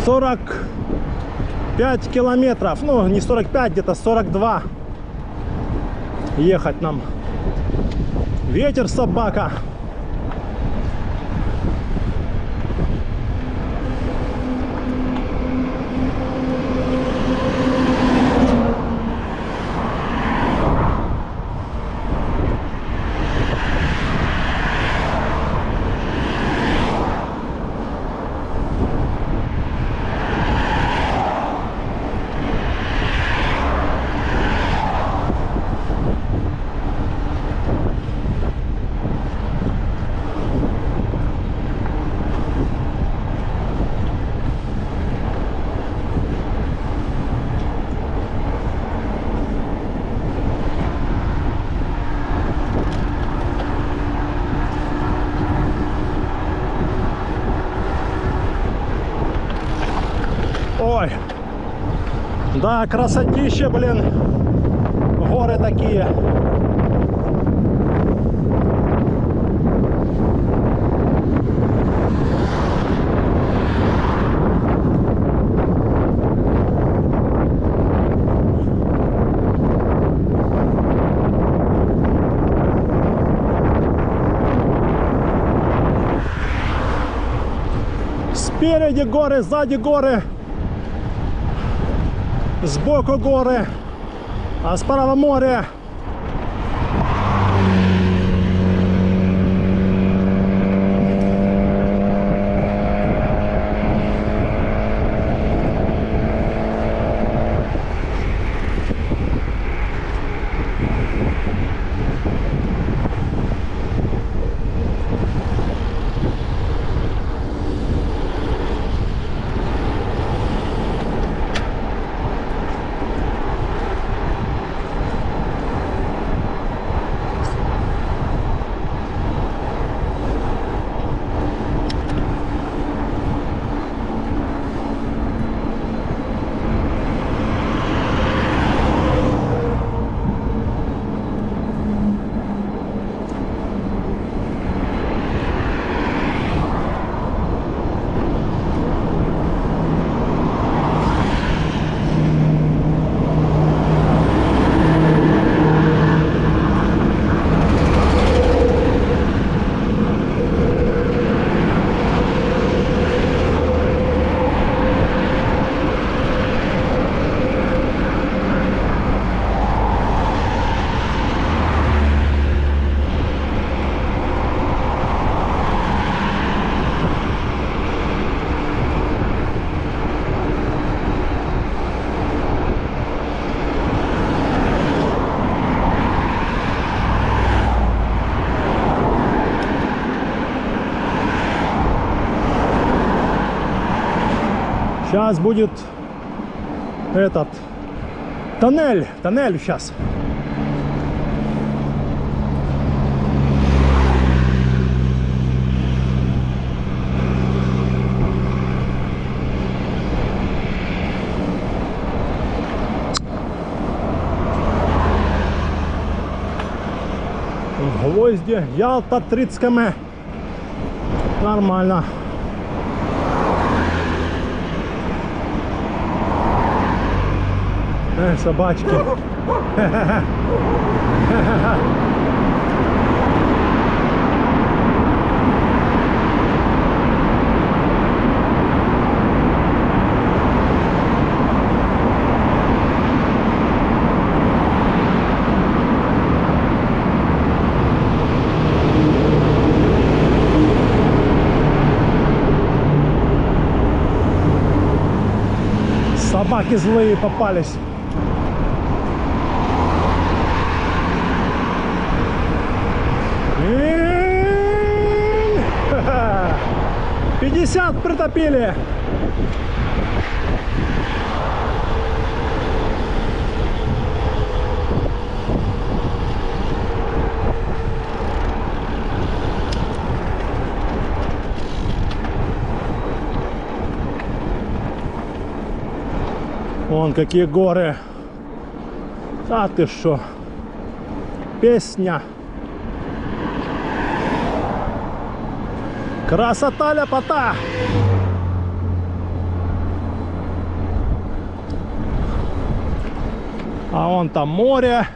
45 километров, ну не 45, где-то 42 ехать нам. Ветер, собака. Ой, да, красотища, блин, горы такие. Спереди горы, сзади горы. Сбоку горы, а справа море. Сейчас будет этот тоннель сейчас. Гвозди, Ялта, 30 км. Нормально. Собачки. Собаки злые попались. Ха-ха. 50 притопили. Вон какие горы. А ты шо? Песня. Красота, ляпота. А вон там море.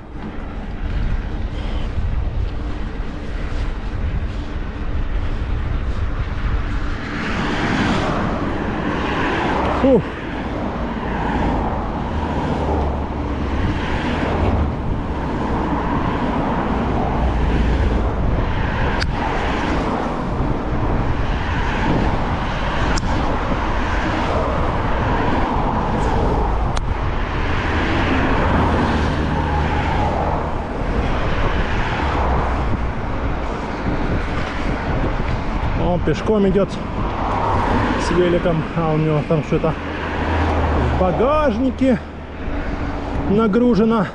Фух. Он пешком идет с великом, а у него там что-то в багажнике нагружено.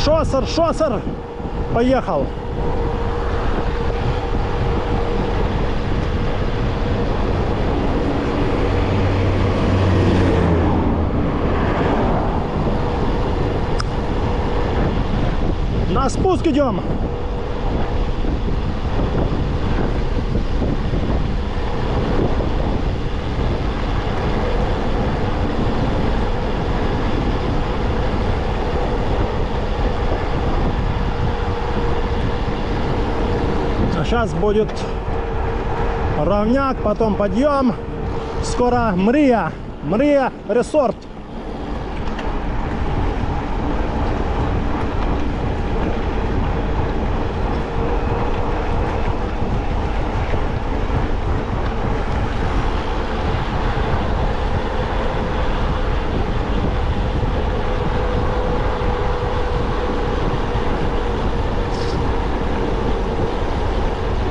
Шоссер, шоссер! Поехал! На спуск идем! Сейчас будет равняк, потом подъем. Скоро Мрия Resort.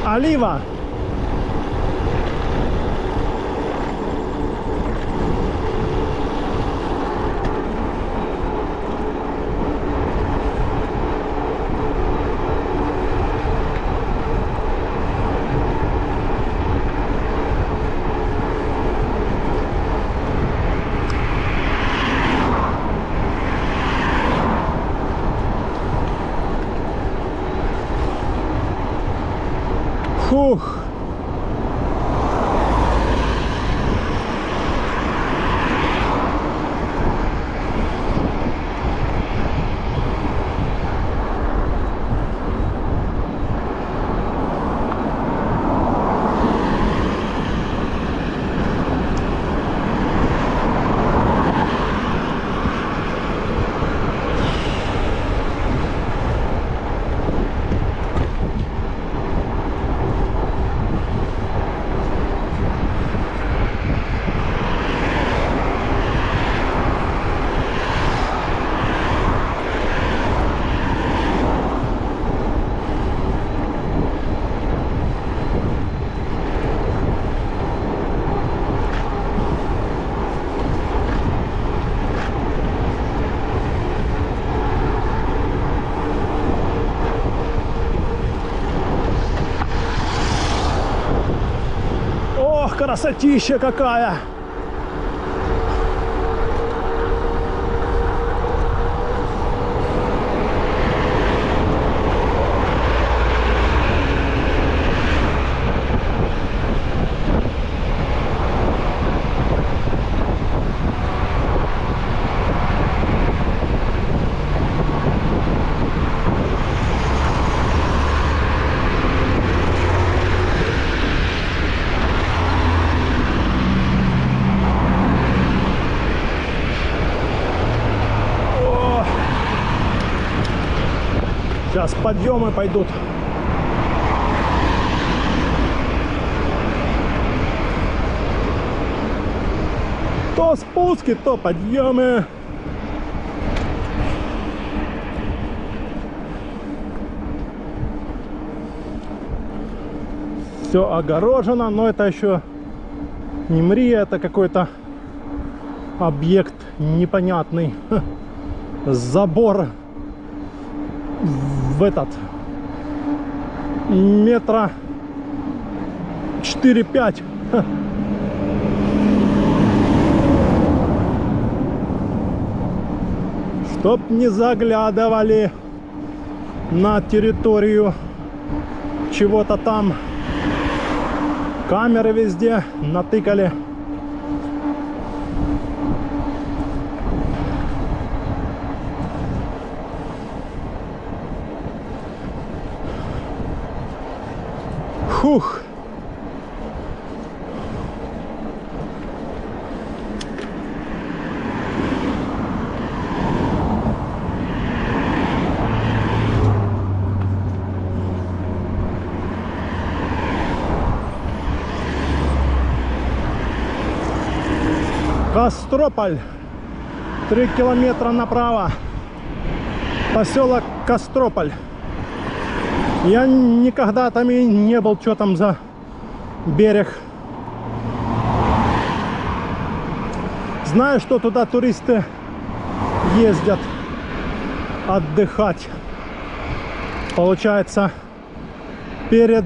Олива. Фух. Красотища какая! Сейчас подъемы пойдут. То спуски, то подъемы. Все огорожено, но это еще не Мрия, это какой-то объект непонятный. Забор в этот метра 4-5. Чтоб не заглядывали на территорию чего-то там. Камеры везде натыкали. Фух. Кострополь. 3 километра направо. Поселок Кострополь. Я никогда там и не был, что там за берег. Знаю, что туда туристы ездят отдыхать. Получается, перед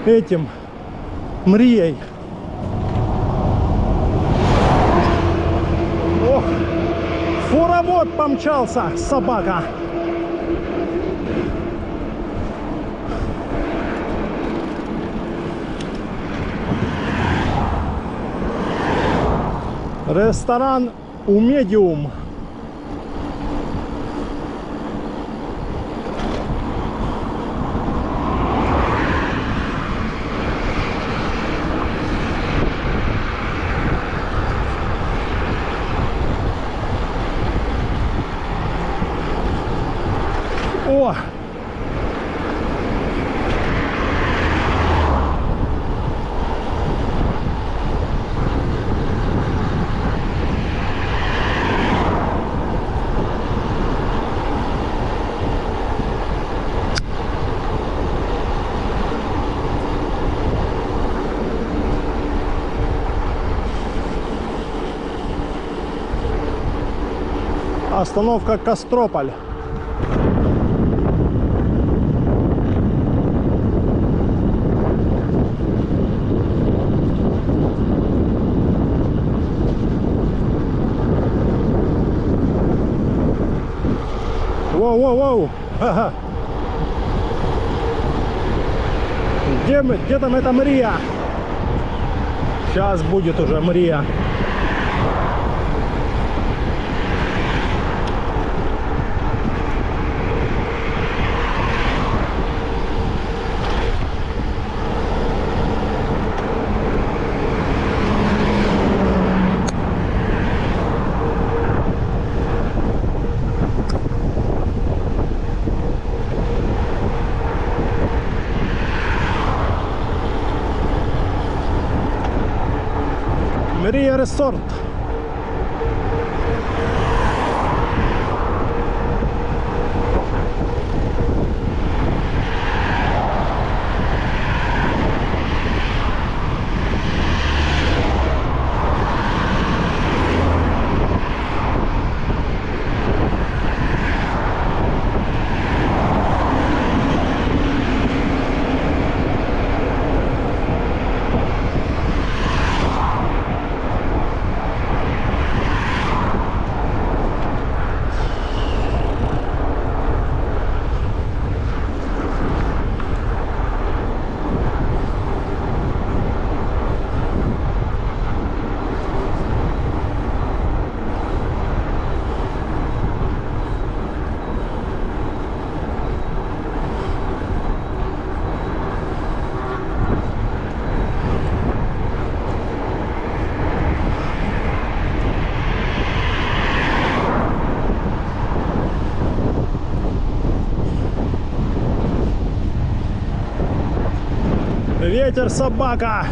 этим Мрией. Ох, фуровод помчался, собака. Ресторан у Медиум. О! Остановка Кострополь. Воу-воу-воу! Ага. Где там эта Мрия? Сейчас будет уже Мрия. Мрия Resort. Ветер собака.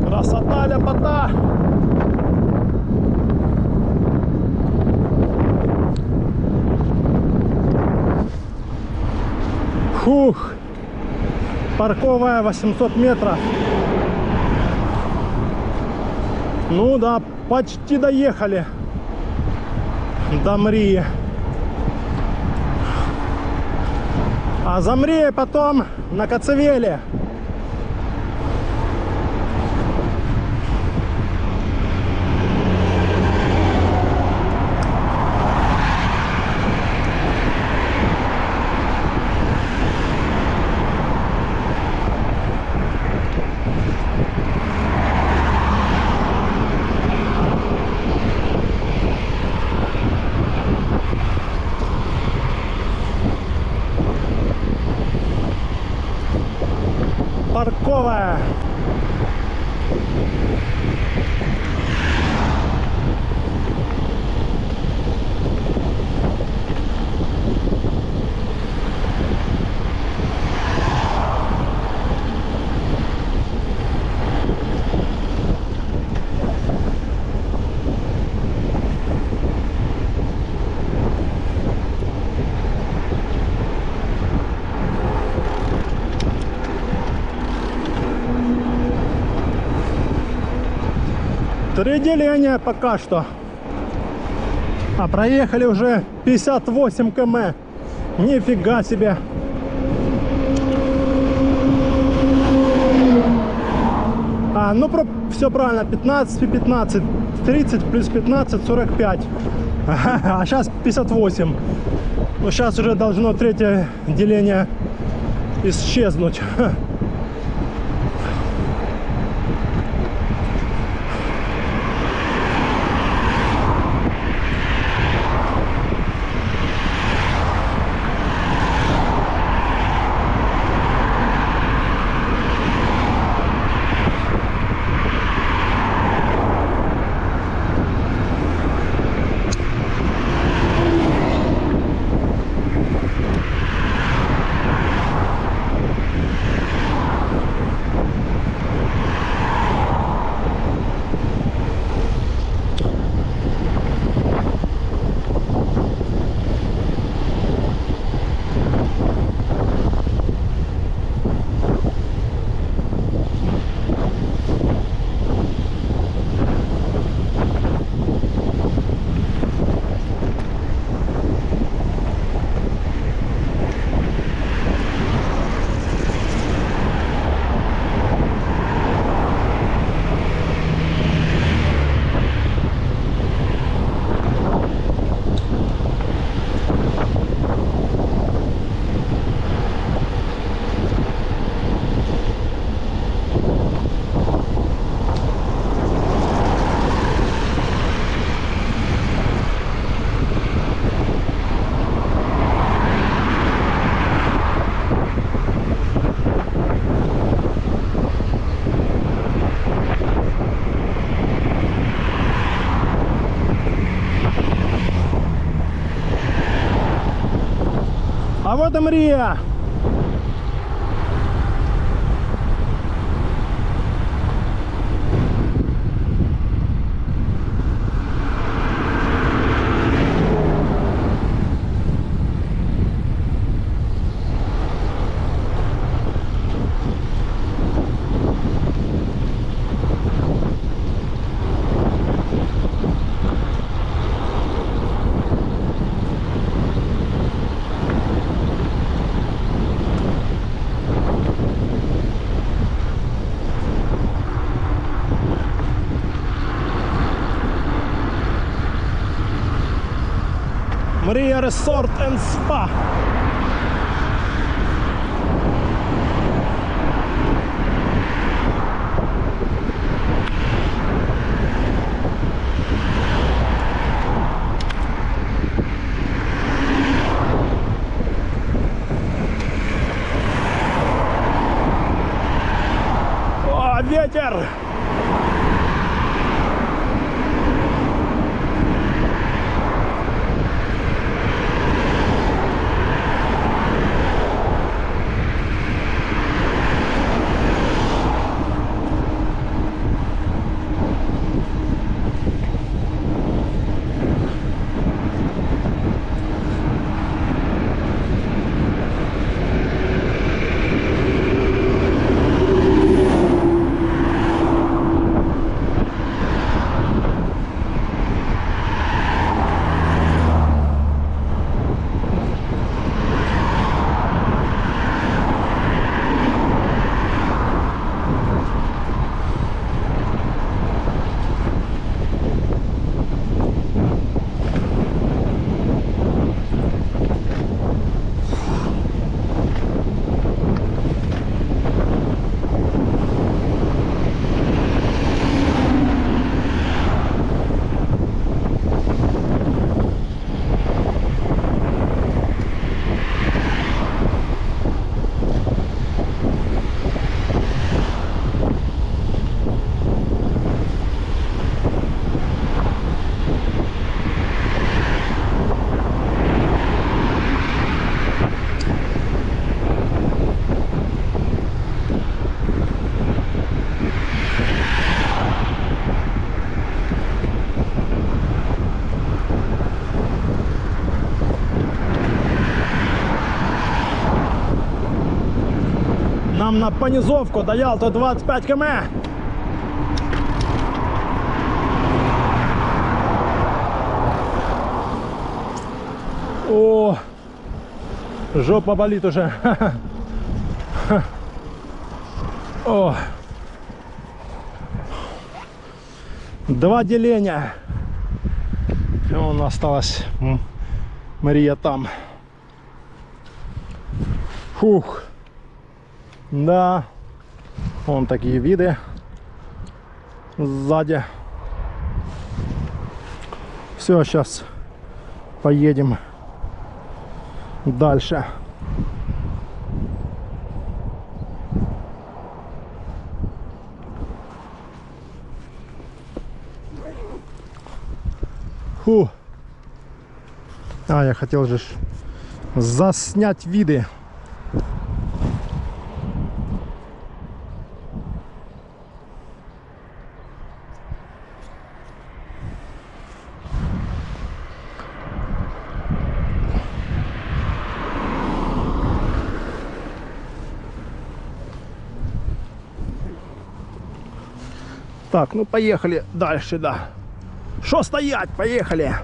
Красота, ляпота. Фух. Парковая 800 метров. Ну да, почти доехали до Мрии. А за Мрией потом на Коцевеле. Парковая. Три деления пока что. А проехали уже 58 км. Нифига себе. Ну все правильно. 15 и 15. 30 плюс 15, 45. А сейчас 58. Ну сейчас уже должно третье деление исчезнуть. А вот и Мрия. Мрия Resort and Spa. нам на понизовку до Ялты 25 км. О, жопа болит уже. О. 2 деления. И он осталась Мария там. Фух. Да. Вон такие виды сзади. Все, сейчас поедем дальше. Фу. А, я хотел же заснять виды. Так, ну поехали дальше, да. Шо стоять? Поехали!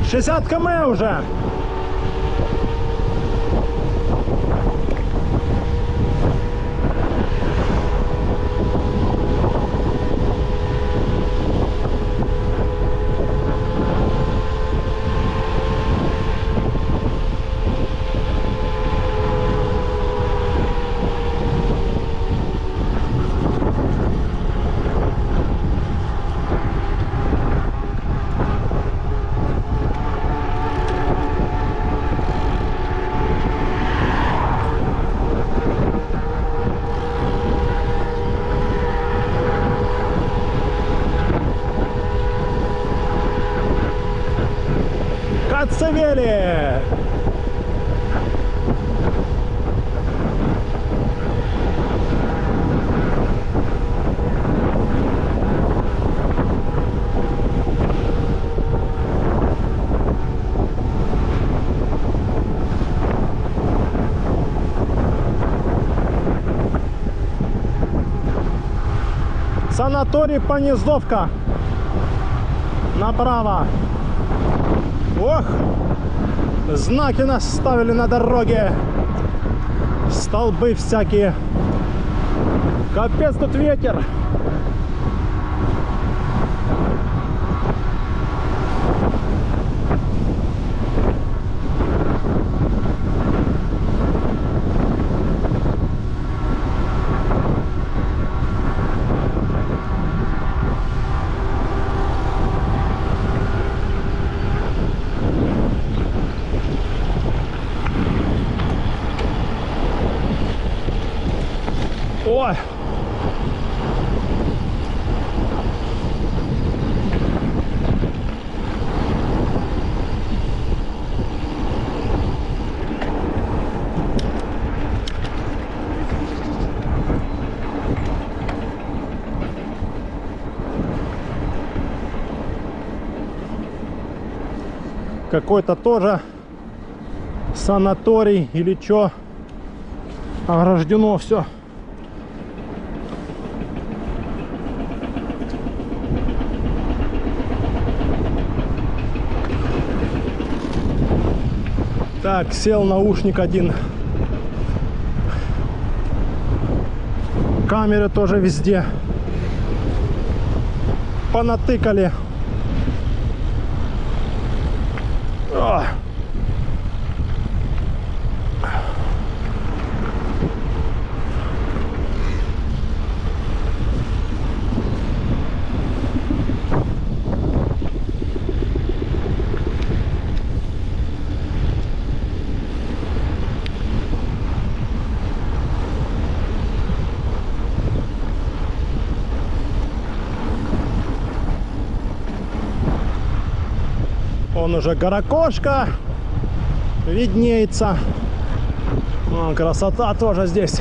«60 км уже!» Коцевели! Санаторий Понизовка. Направо. Ох, знаки нас ставили на дороге. Столбы всякие. Капец, тут ветер. Ой. Какой-то тоже санаторий или что, ограждено все. Так, сел наушник один. Камеры тоже везде понатыкали. О! Он уже Горокошка виднеется. О, красота тоже здесь.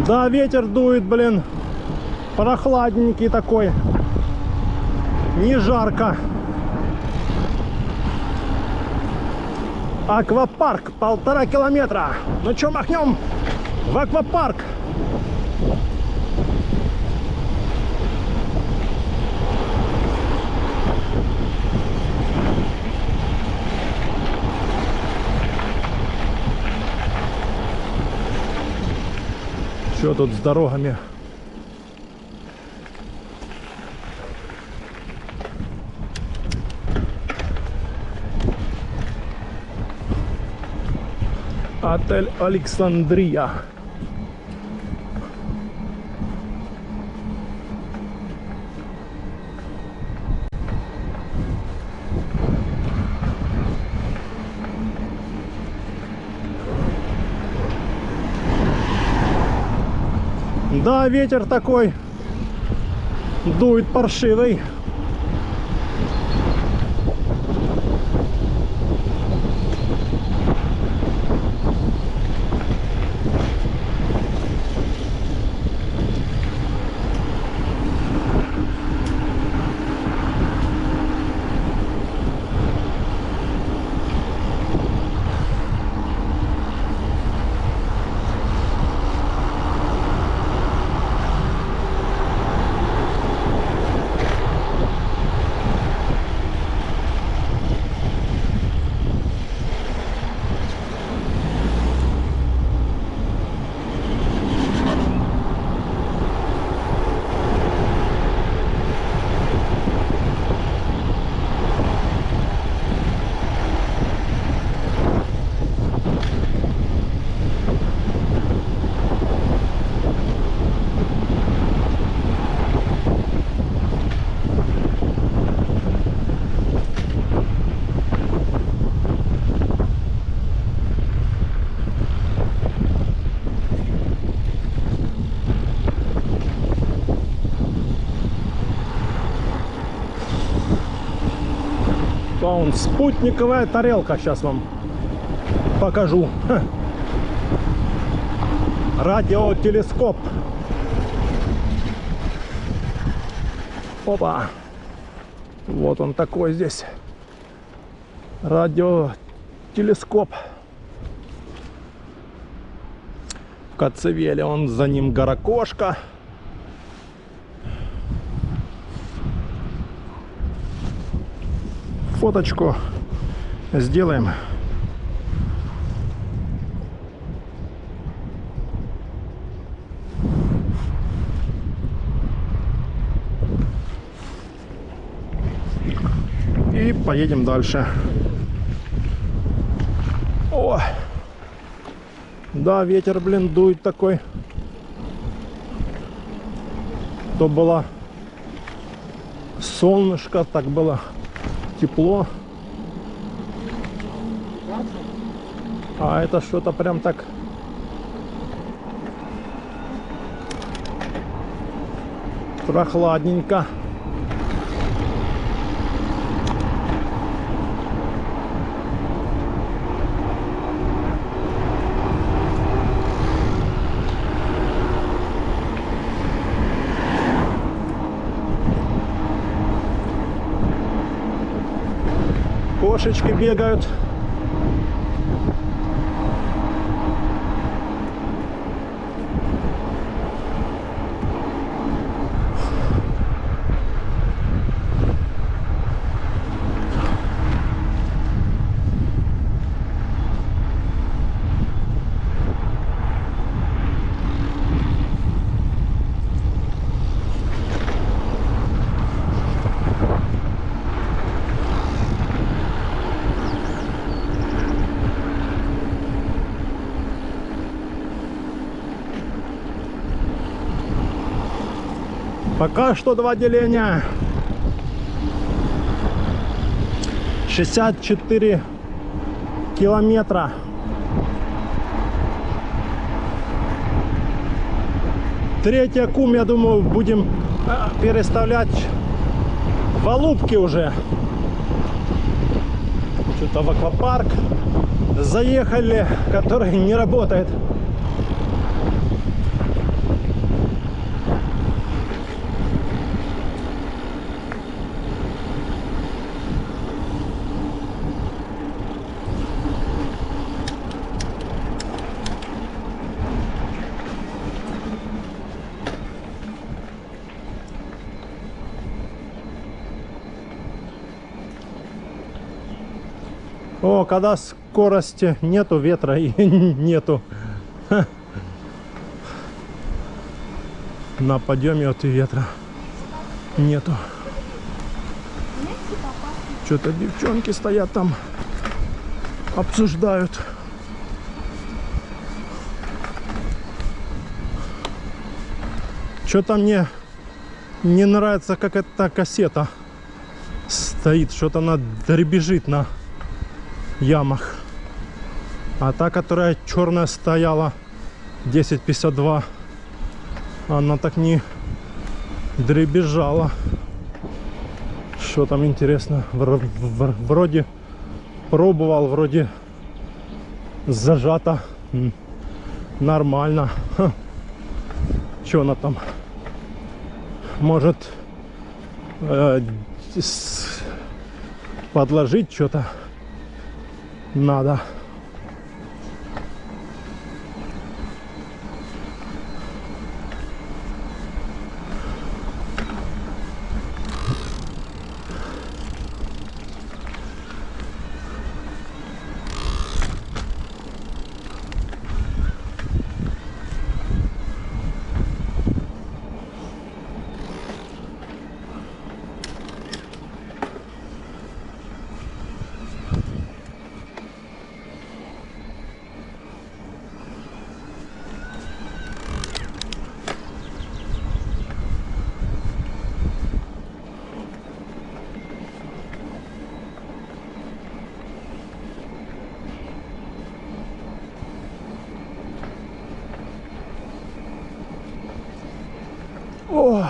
Да, ветер дует, блин. Прохладненький такой. Не жарко. Аквапарк, 1,5 километра. Ну что, махнем в аквапарк? Что тут с дорогами? Отель Александрия. Да, ветер такой дует паршивый. Вон спутниковая тарелка, сейчас вам покажу. Ха. Радиотелескоп. Опа. Вот он такой здесь. Радиотелескоп. В Коцевеле, он за ним гора-кошка. Фоточку сделаем. И поедем дальше. О! Да, ветер, блин, дует такой. То было солнышко, так было тепло. А это что-то прям так прохладненько. Кошечки бегают. Пока что два деления. 64 километра. Третий кум, я думаю, будем переставлять в Алупки уже. Что-то в аквапарк заехали, который не работает. О, когда скорости нету, ветра и нету. Ха. На подъеме от ветра нету. Что-то девчонки стоят там, обсуждают. Что-то мне не нравится, как эта кассета стоит. Что-то она дребезжит на ямах. А та, которая черная стояла, 1052, она так не дребезжала. Что там интересно? Вроде пробовал, вроде зажато. Нормально. Что она там? Может подложить что-то надо. О!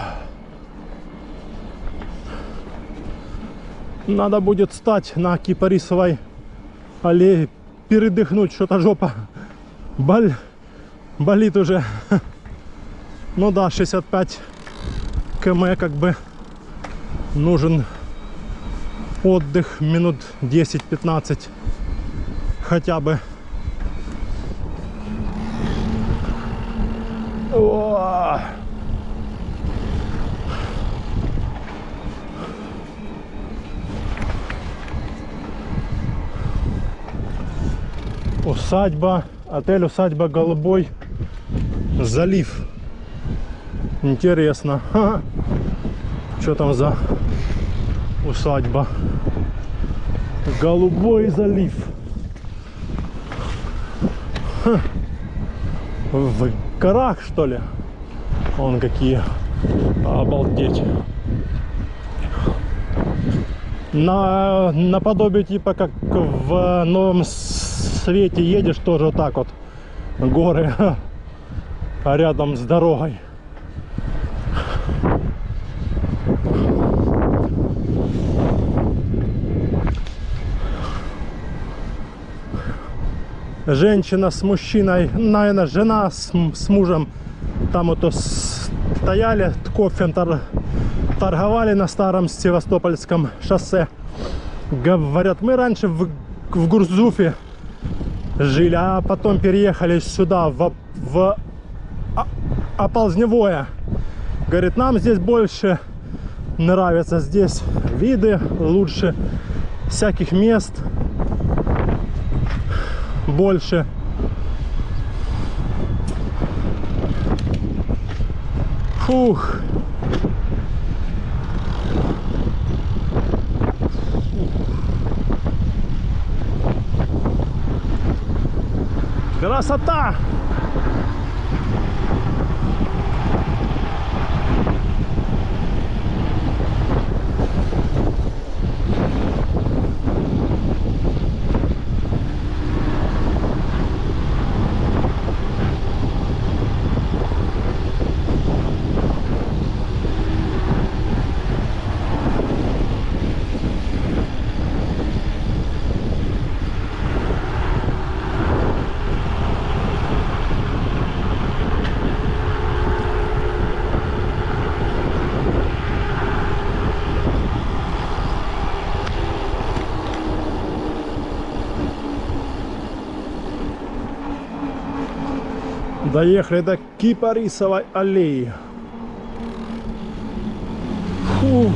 Надо будет встать на Кипарисовой аллее, передохнуть, что-то жопа болит уже. Ну да, 65 км, как бы нужен отдых минут 10-15 хотя бы. О! Усадьба, отель усадьба Голубой залив. Интересно. Что там за усадьба? Голубой залив. В горах, что ли? Вон какие. Обалдеть. Наподобие типа как в Новом Свете едешь, тоже вот так вот. Горы рядом с дорогой. Женщина с мужчиной, наверное, жена с мужем там вот стояли, кофе торговали на старом Севастопольском шоссе. Говорят, мы раньше в Гурзуфе жили, а потом переехали сюда, в Оползневое. Говорит, нам здесь больше нравится, здесь виды лучше, всяких мест больше. Фух. Красота! Доехали до Кипарисовой аллеи. Фух.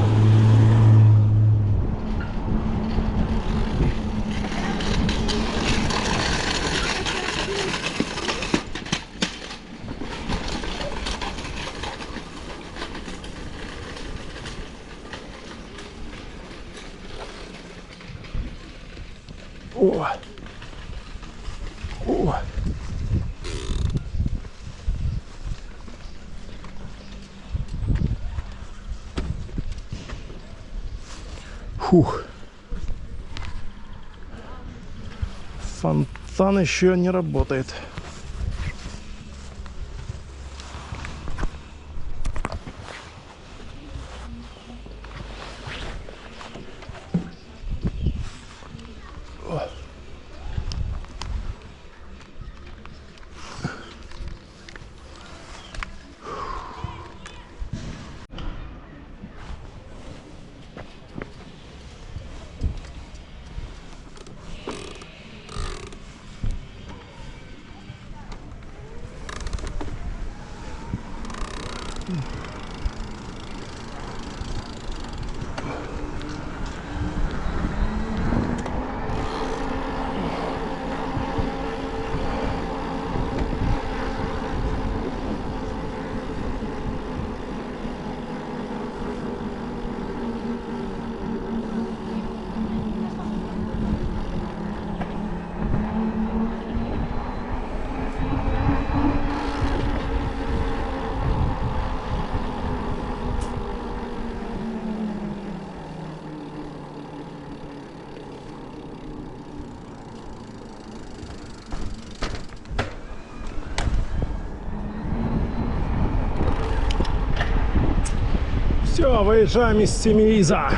О. О. Фух. Фонтан еще не работает. Все, выезжаем из Тимириза.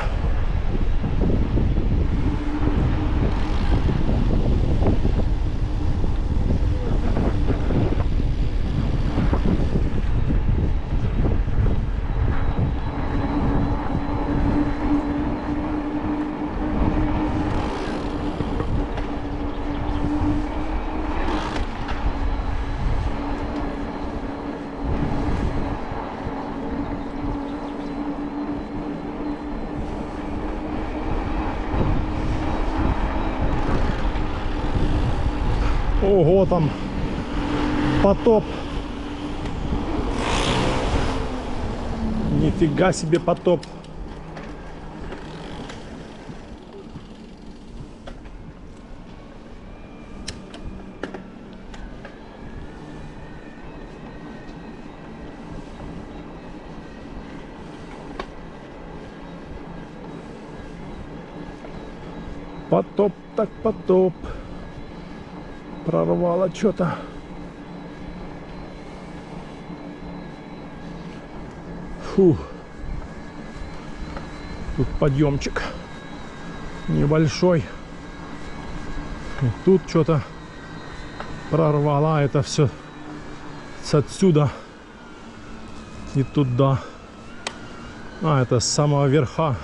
Ого, там потоп. Нифига себе потоп. Потоп так потоп. Прорвало что-то. Фу. Тут подъемчик небольшой. И тут что-то прорвало это все с отсюда и туда. А, это с самого верха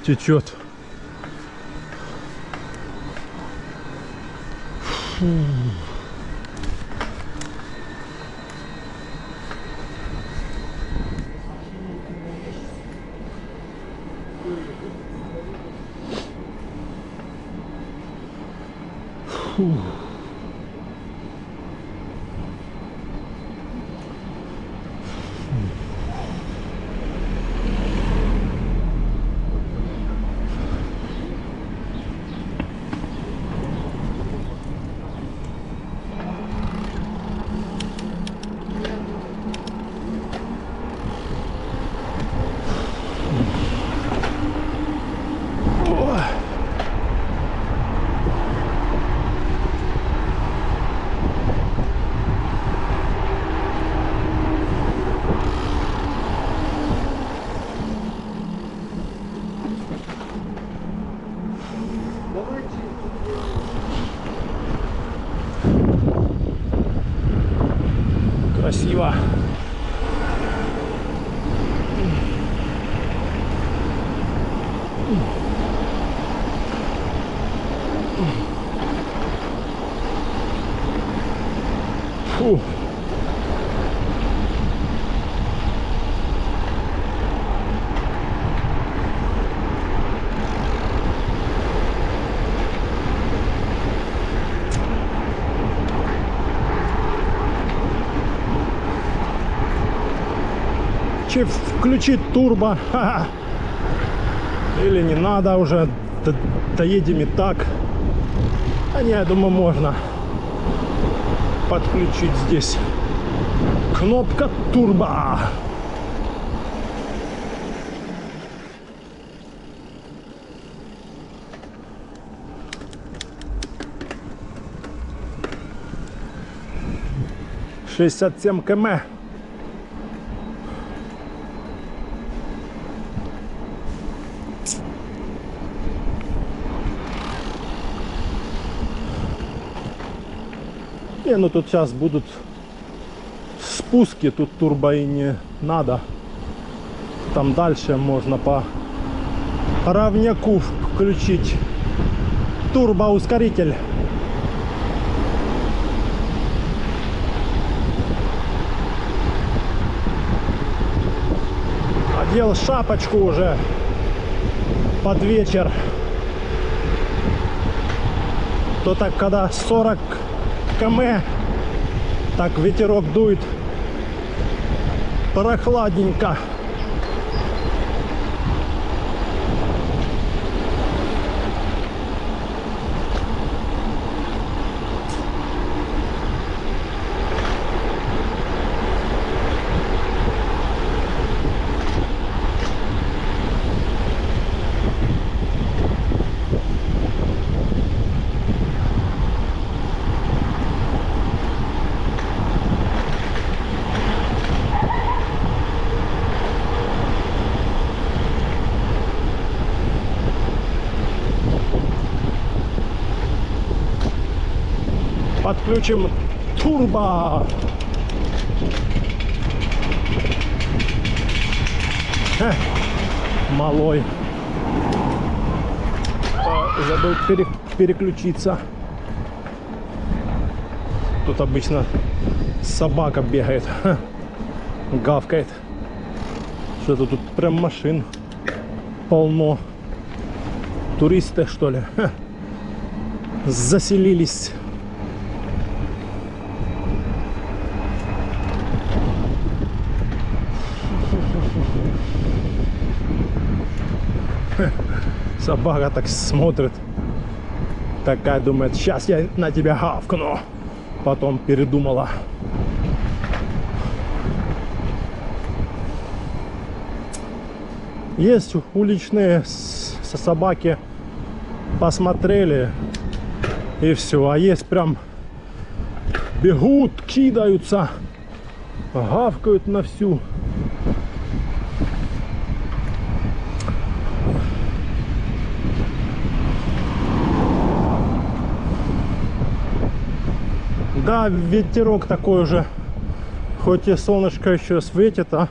течет. Фу. Фу. Красиво. Фу. Включить турбо. Ха-ха. Или не надо уже, доедем и так. А не, я думаю, можно подключить здесь. Кнопка турбо. «67 км». Не, ну тут сейчас будут спуски, тут турбо и не надо. Там дальше можно по равняку включить турбоускоритель. Одел шапочку уже под вечер. То так, когда 40 км, так ветерок дует, прохладненько. Подключим турбо. Малой. Забыл переключиться. Тут обычно собака бегает, гавкает. Что-то тут прям машин полно. Туристы, что ли, заселились. Собака так смотрит, такая думает, сейчас я на тебя гавкну. Потом передумала. Есть уличные собаки, посмотрели и все. А есть прям бегут, кидаются, гавкают на всю. Да, ветерок такой уже, хоть и солнышко еще светит, а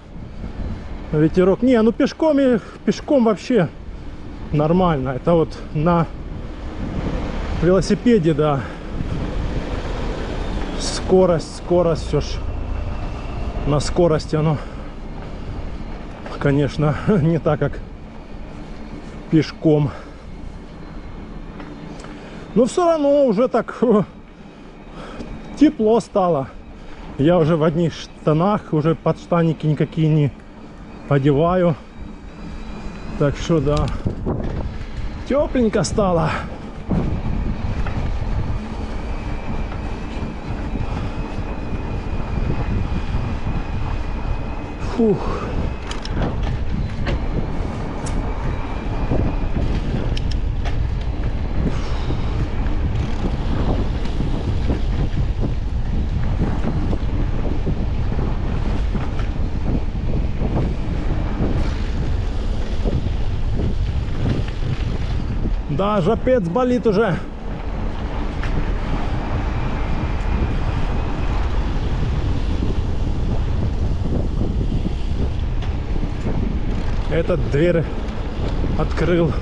ветерок. Не, ну пешком вообще нормально. Это вот на велосипеде, да. Скорость, все ж на скорости оно, конечно, не так, как пешком. Но все равно уже так тепло стало. Я уже в одних штанах, уже подштанники никакие не одеваю. Так что да, тепленько стало. Фух. Да, жопец болит уже. Этот дверь открыл.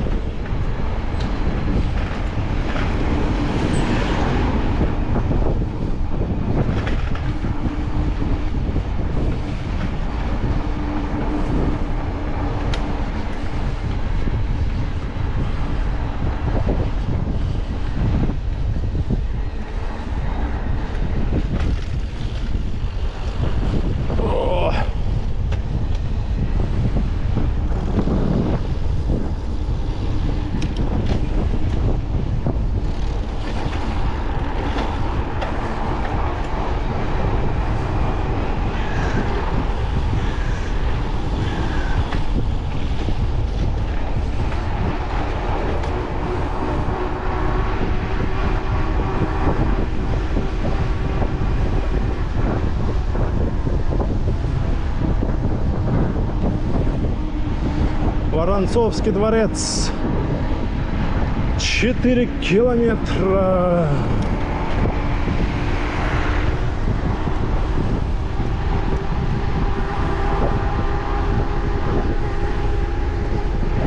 Воронцовский дворец. 4 километра.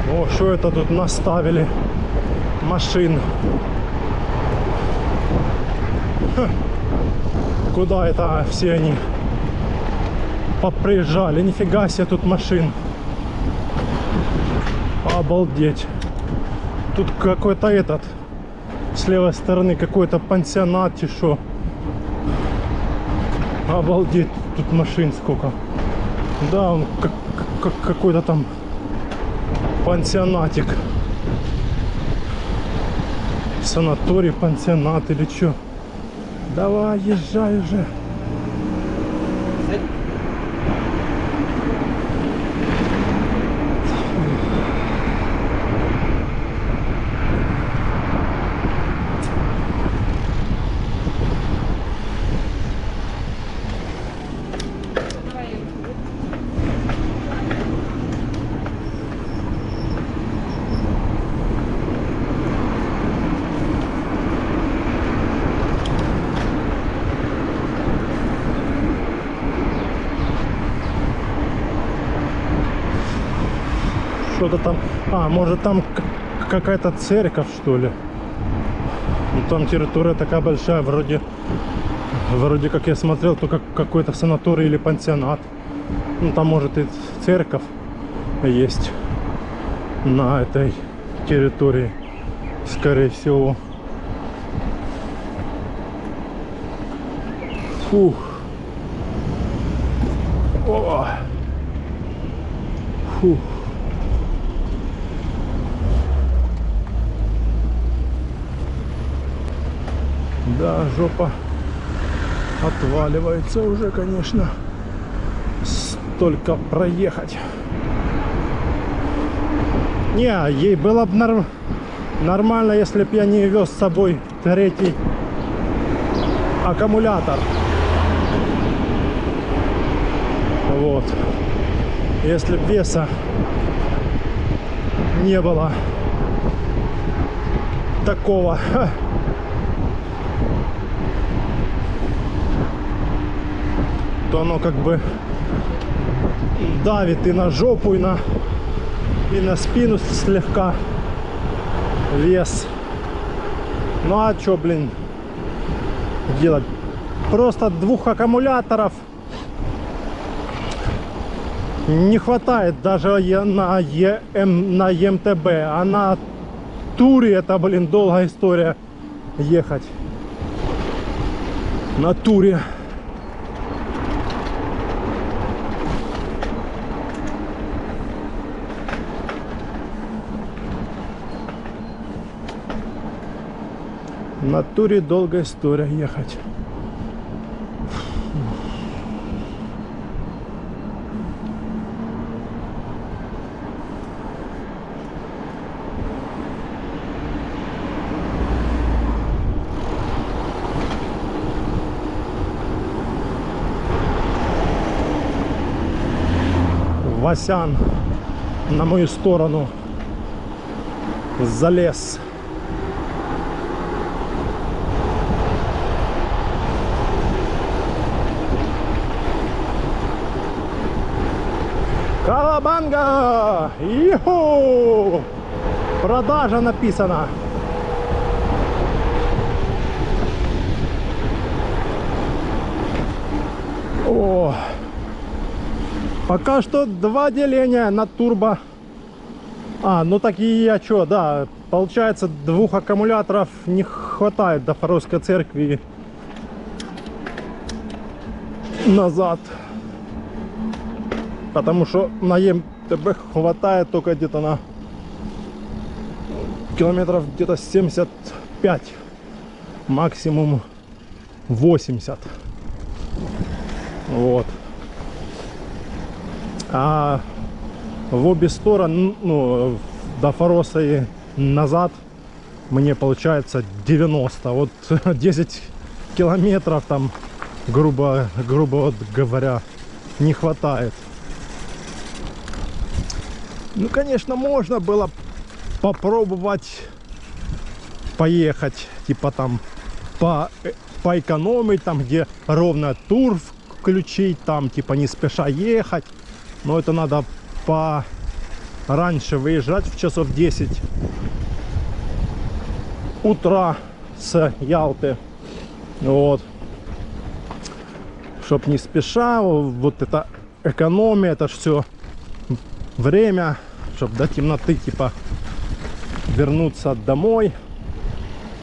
О, что это тут наставили машин? Ха. Куда это все они поприезжали? Нифига себе тут машин. Обалдеть. Тут какой-то этот, с левой стороны какой-то пансионат, и шо. Обалдеть, тут машин сколько. Да, он какой-то там пансионатик. Санаторий, пансионат или что. Давай, езжай уже. Что-то там, может там какая-то церковь, что ли. Ну, там территория такая большая, вроде как я смотрел, то как какой-то санаторий или пансионат. Ну там может и церковь есть на этой территории, скорее всего. Фух. О. Фух. Да, жопа отваливается уже, конечно. Столько проехать. Не, ей было бы нормально, если бы я не вез с собой 3-й аккумулятор. Вот. Если бы веса не было такого. То оно как бы давит и на жопу, и на спину слегка вес. Ну а чё, блин, делать? Просто 2 аккумуляторов не хватает даже на МТБ. А на туре это, блин, долгая история ехать. На туре. На туре долгая история ехать. Васян на мою сторону залез. Калабанга! Иху! Продажа написана. О! Пока что 2 деления на турбо. Ну такие я что, да. Получается, 2 аккумуляторов не хватает до Фаровской церкви назад. Потому что на МТБ хватает только где-то на километров где-то 75, максимум 80. Вот. А в обе стороны, ну, до Фароса и назад мне получается 90. Вот 10 километров там, грубо говоря, не хватает. Ну, конечно, можно было попробовать поехать, типа там поэкономить, там где ровно тур включить, там типа не спеша ехать. Но это надо пораньше выезжать в часов 10 утра с Ялты. Вот. Чтоб не спеша, вот это экономия, это ж все время, чтобы до темноты типа вернуться домой.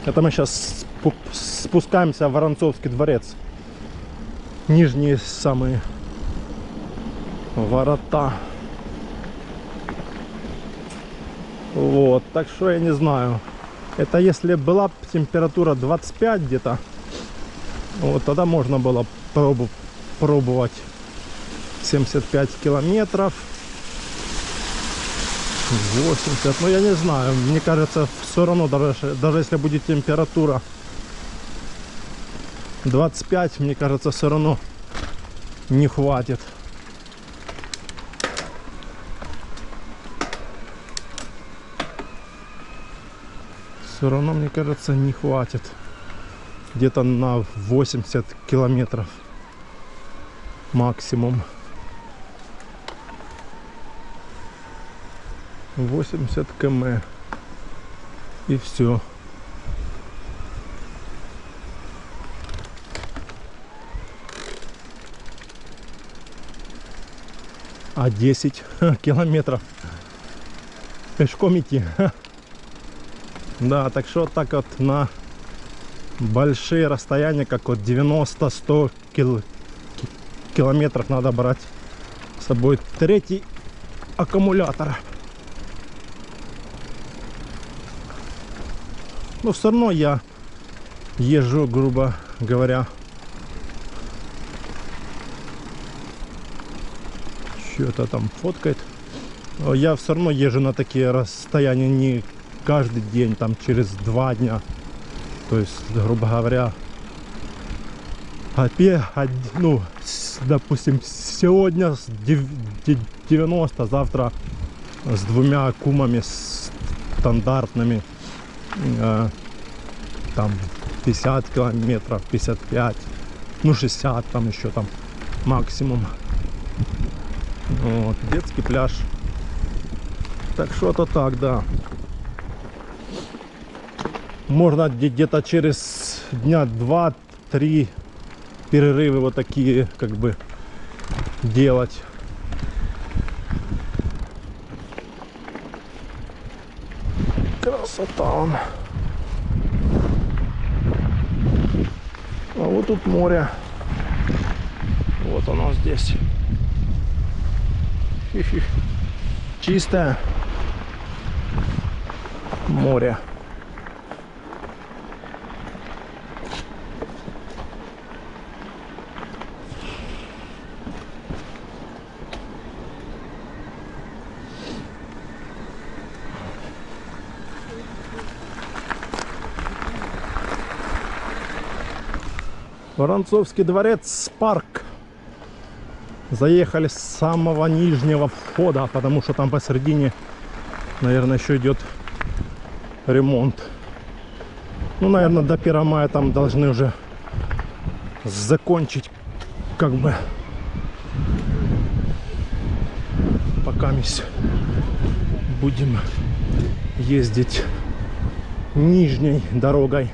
Это мы сейчас спускаемся в Воронцовский дворец. Нижние самые ворота. Вот, так что я не знаю. Это если была температура 25 где-то, вот тогда можно было пробовать 75 километров. 80, но я не знаю, мне кажется, все равно, даже если будет температура 25, мне кажется, все равно не хватит. Все равно, мне кажется, не хватит. Где-то на 80 километров максимум. 80 км. И все. А 10 километров пешком идти. Да, так что так вот на большие расстояния, как вот 90-100 километров, надо брать с собой третий аккумулятор. Но все равно я езжу, грубо говоря, что-то там фоткает. Я все равно езжу на такие расстояния не каждый день, там через 2 дня. То есть, грубо говоря, ну, допустим, сегодня с 90, завтра с 2 кумами стандартными, там 50 километров, 55, ну 60 там еще там максимум. Вот, детский пляж. Так что-то так, да. Можно где-то через дня 2-3 перерывы вот такие как бы делать. Красота. А вот тут море. Вот оно здесь. Чистое море. Воронцовский дворец, парк. Заехали с самого нижнего входа, потому что там посередине, наверное, еще идет ремонт. Ну, наверное, до 1 мая там должны уже закончить, как бы, пока мы будем ездить нижней дорогой.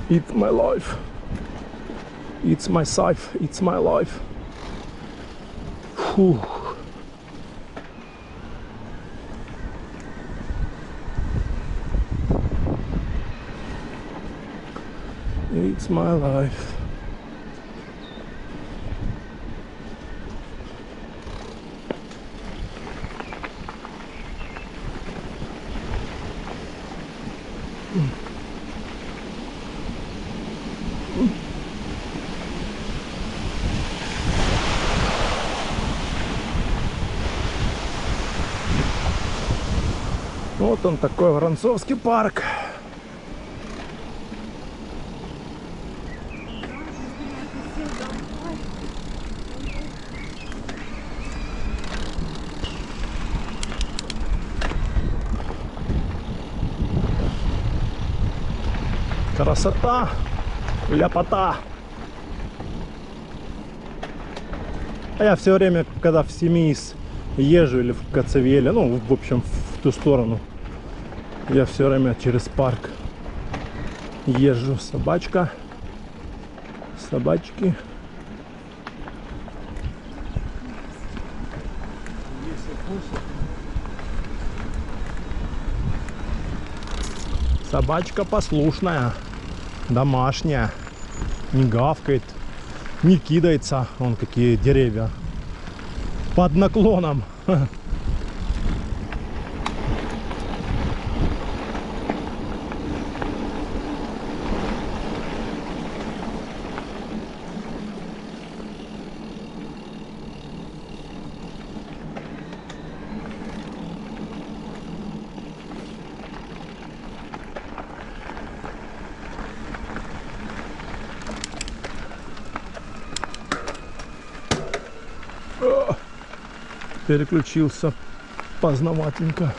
It's my life. It's my life. It's my life. Фух. It's my life. Вот он такой, Воронцовский парк. Красота, ляпота. А я все время, когда в Семиис езжу или в Коцевеле, ну, в общем, в ту сторону, я все время через парк езжу. Собачка, собачки. Собачка послушная, домашняя, не гавкает, не кидается. Вон какие деревья под наклоном. Переключился поздноватенько.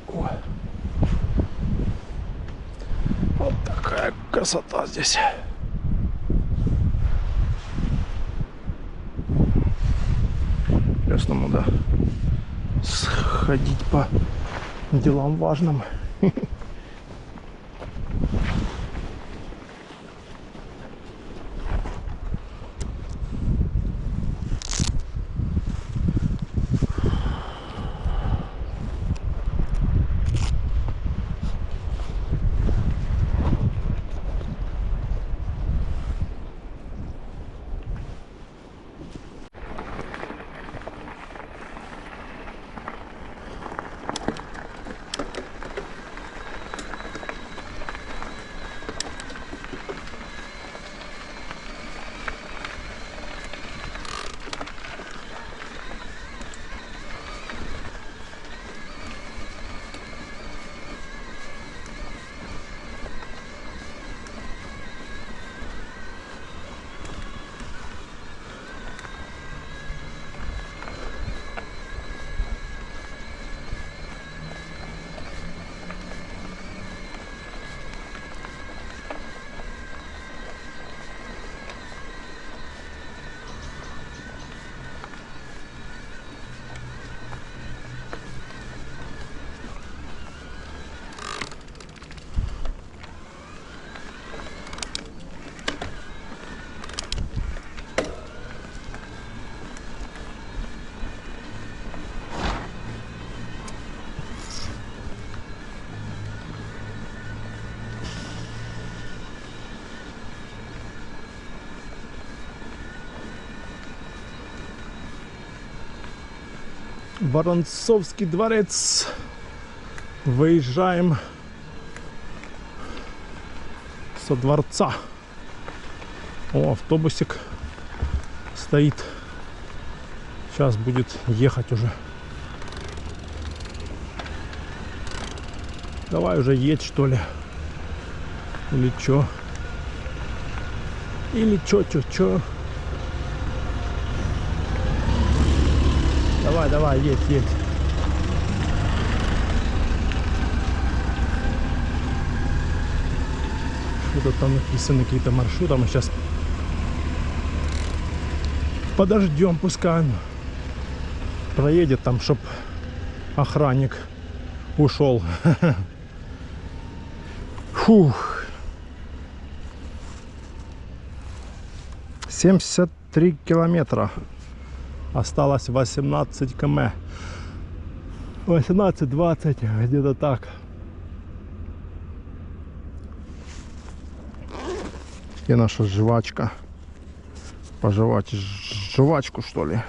Ой. Вот такая красота здесь. Сейчас нам надо сходить по делам важным. Воронцовский дворец. Выезжаем со дворца. О, автобусик стоит. Сейчас будет ехать уже. Давай уже едь, что ли. Или чё? Или чё? Давай, едь. Что-то там написано, какие-то маршруты. Мы сейчас подождем, пускай он проедет там, чтоб охранник ушел. Фух. 73 километра. Осталось 18 км. 18-20, где-то так. И наша жвачка. Пожевать жвачку, что ли.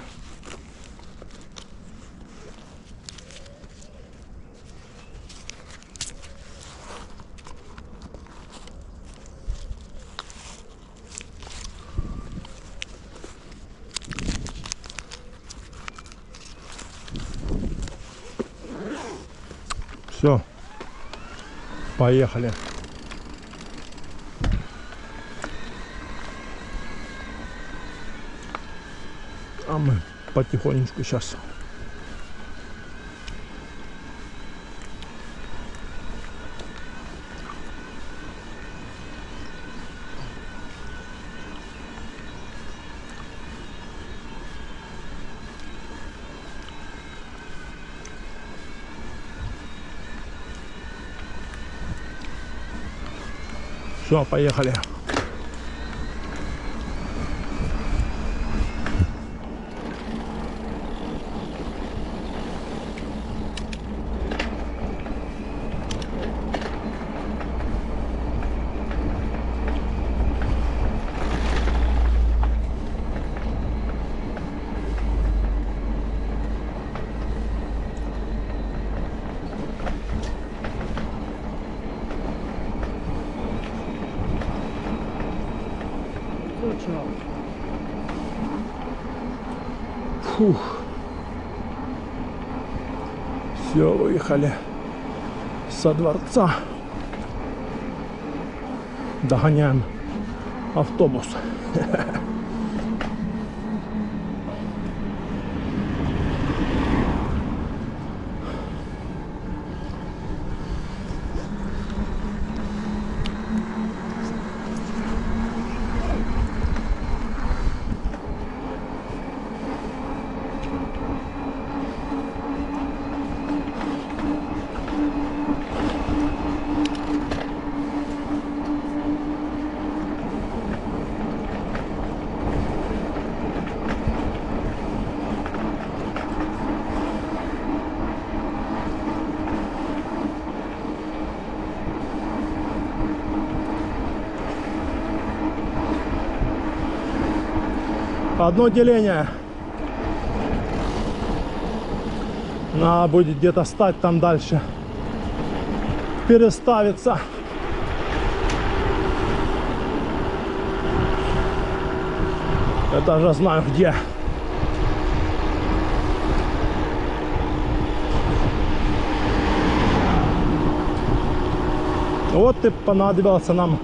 Все, поехали. А мы потихонечку сейчас. Все, поехали. Фух. Все, выехали со дворца. Догоняем автобус. Одно деление. Надо будет где-то стать там дальше. Переставиться. Я даже знаю где. Вот и понадобился нам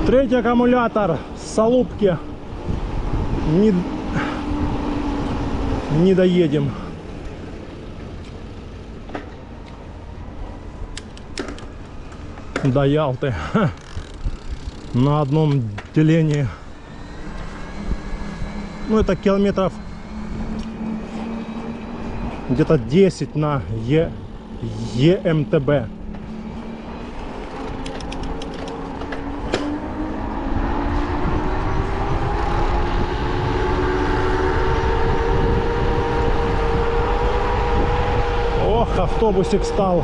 третий аккумулятор с Салупки. Не доедем. До Ялты. На одном делении. Ну, это километров где-то 10 на ЕМТБ. Ох, автобусик стал.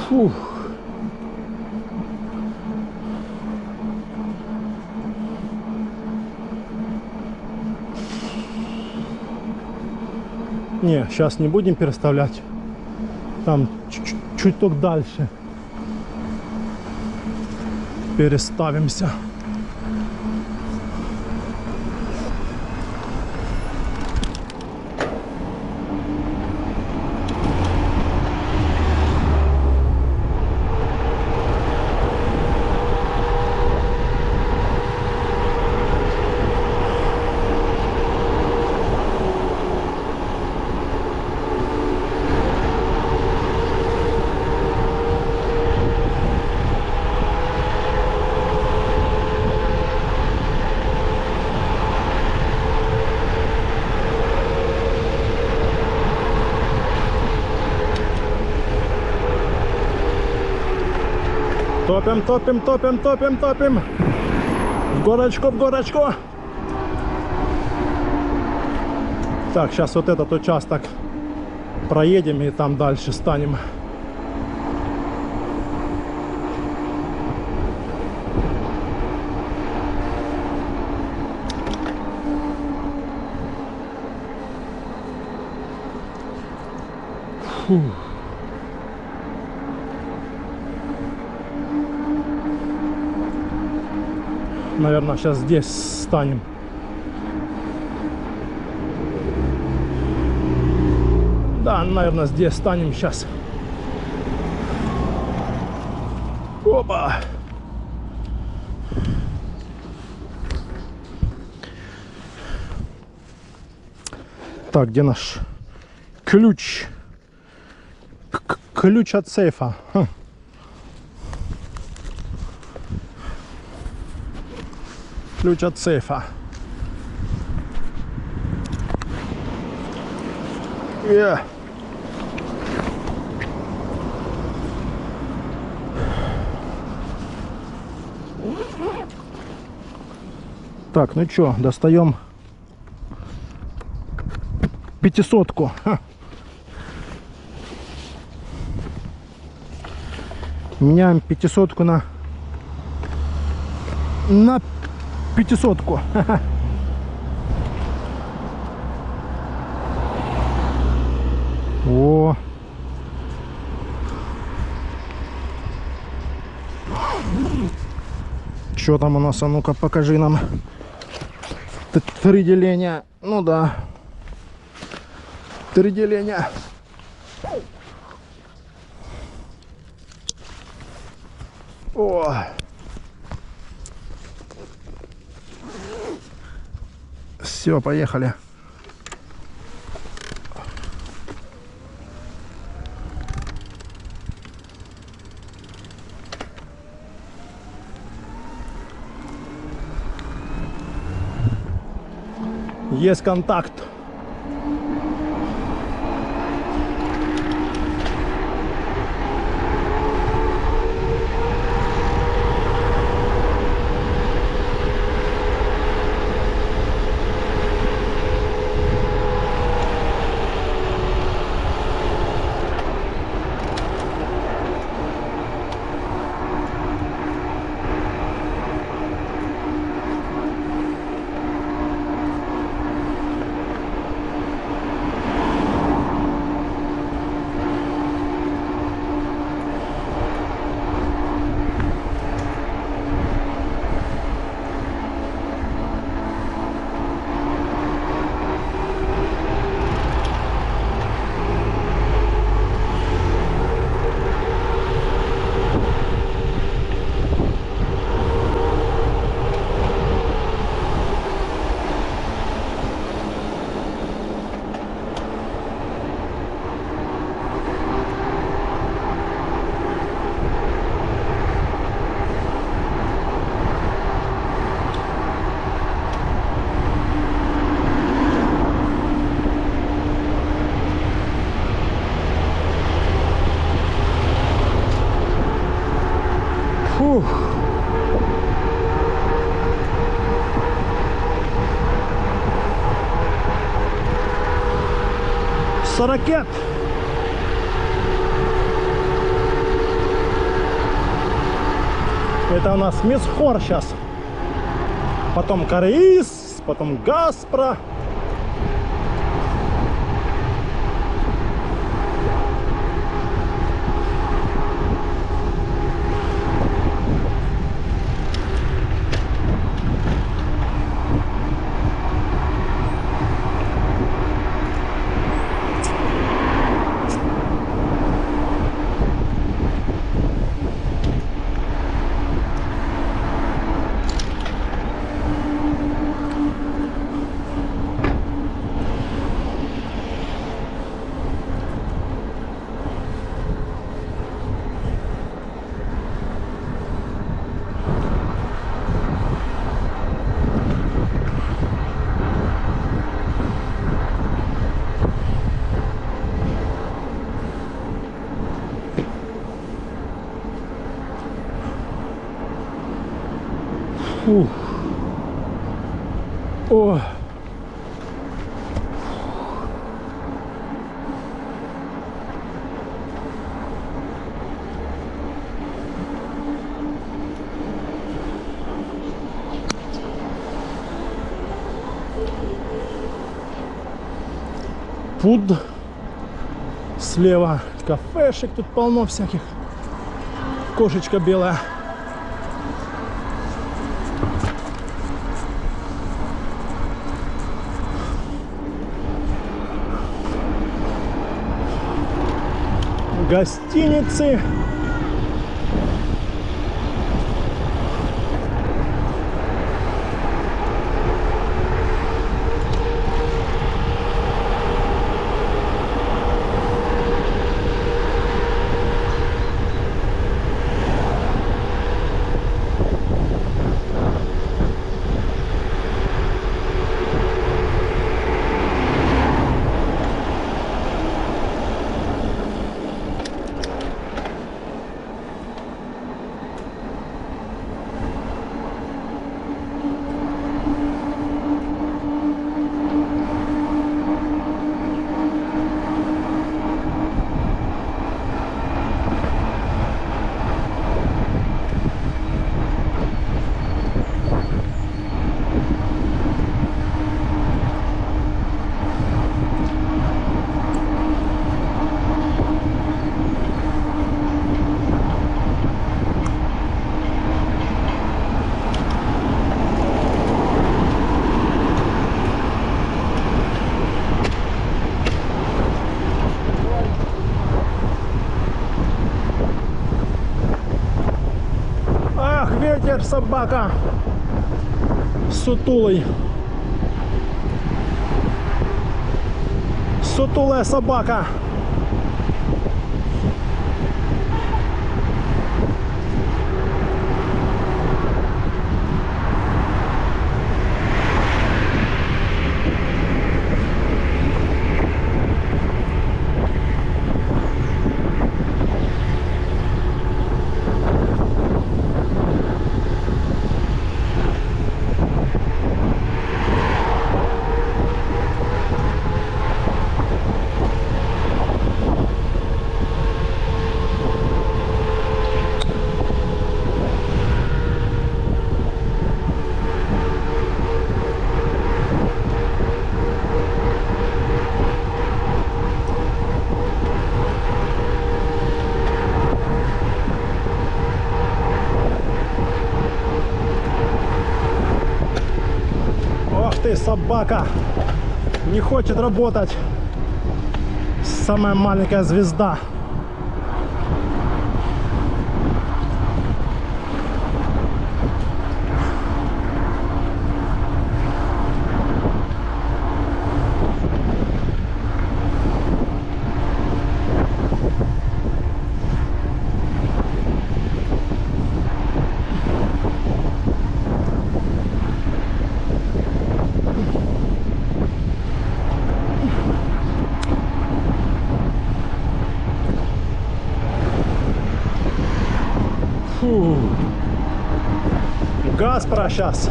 Фух. Не, сейчас не будем переставлять. Там чуть-чуть дальше. переставимся. Топим, топим, топим, топим, топим. В горочку, в горочку. Так, сейчас вот этот участок проедем и там дальше станем. Фу. Наверное, сейчас здесь станем. Да, наверное, здесь станем сейчас. Опа! Так, где наш ключ? Ключ от сейфа. Ключ от сейфа. Так, ну чё, достаем 500-ку. Меняем 500-ку на 500-ку. О. Что там у нас? А ну-ка, покажи нам. 3 деления. Ну да. 3 деления. О. Все, поехали. Есть контакт. Фух. Сорокет. Это у нас Мисхор сейчас. Потом Караис, потом Гаспро. Фух. О. Пуд. Слева кафешек, тут полно всяких. Кошечка белая. Гостиницы. Ветер, собака, сутулый, сутулая собака. Ты, собака, не хочет работать. Самая маленькая звезда. Фу. Гаспро сейчас.